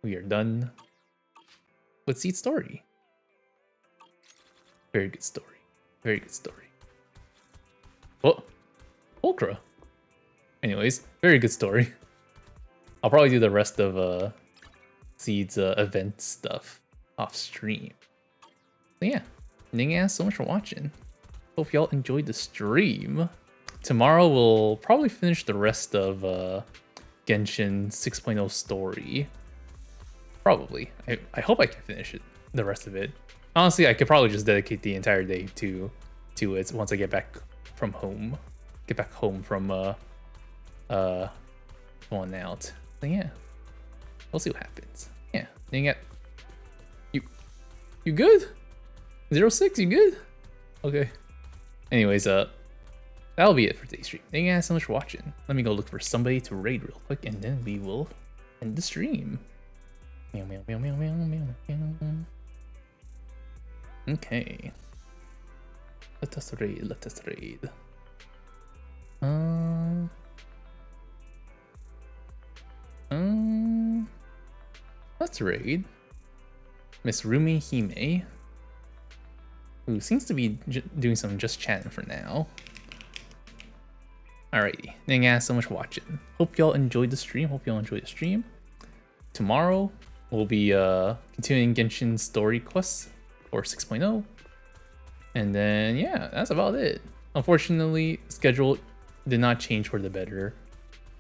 we are done with Seed's story. Very good story. Very good story. Oh, Ultra. Anyways, very good story. I'll probably do the rest of Seed's event stuff off stream. But yeah, thank you guys so much for watching. Hope y'all enjoyed the stream. Tomorrow we'll probably finish the rest of Genshin 6.0 story. Probably. I hope I can finish it, the rest of it. Honestly, I could probably just dedicate the entire day to it once I get back from home. Get back home from going out. So yeah, we'll see what happens. Yeah, dang it. You good? 06, you good? Okay. Anyways, that'll be it for today's stream. Thank you guys so much for watching. Let me go look for somebody to raid real quick, and then we will end the stream. Meow, meow, meow, meow, meow, meow, meow. Okay. Let us raid, let us raid. Let's raid Miss Rumi Hime, who seems to be doing some just chatting for now. Alrighty, thank you guys so much for watching. Hope y'all enjoyed the stream. Tomorrow we'll be continuing Genshin story quests for 6.0, and then yeah, that's about it. Unfortunately, schedule did not change for the better.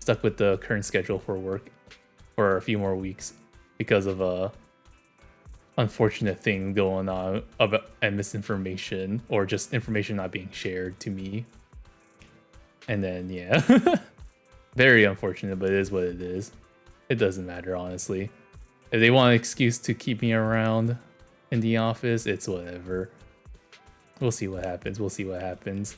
Stuck with the current schedule for work for a few more weeks because of a unfortunate thing going on about and misinformation, or just information not being shared to me. And then yeah, very unfortunate, but it is what it is. It doesn't matter, honestly. If they want an excuse to keep me around in the office, it's whatever. We'll see what happens. We'll see what happens.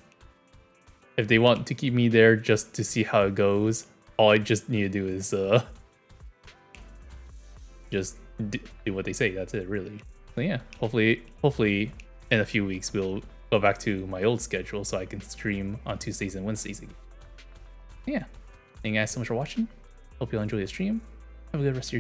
If they want to keep me there just to see how it goes, all I just need to do is just do what they say. That's it, really. So yeah, hopefully in a few weeks we'll go back to my old schedule so I can stream on Tuesdays and Wednesdays again. Yeah, thank you guys so much for watching. Hope you all enjoy the stream. Have a good rest of your day.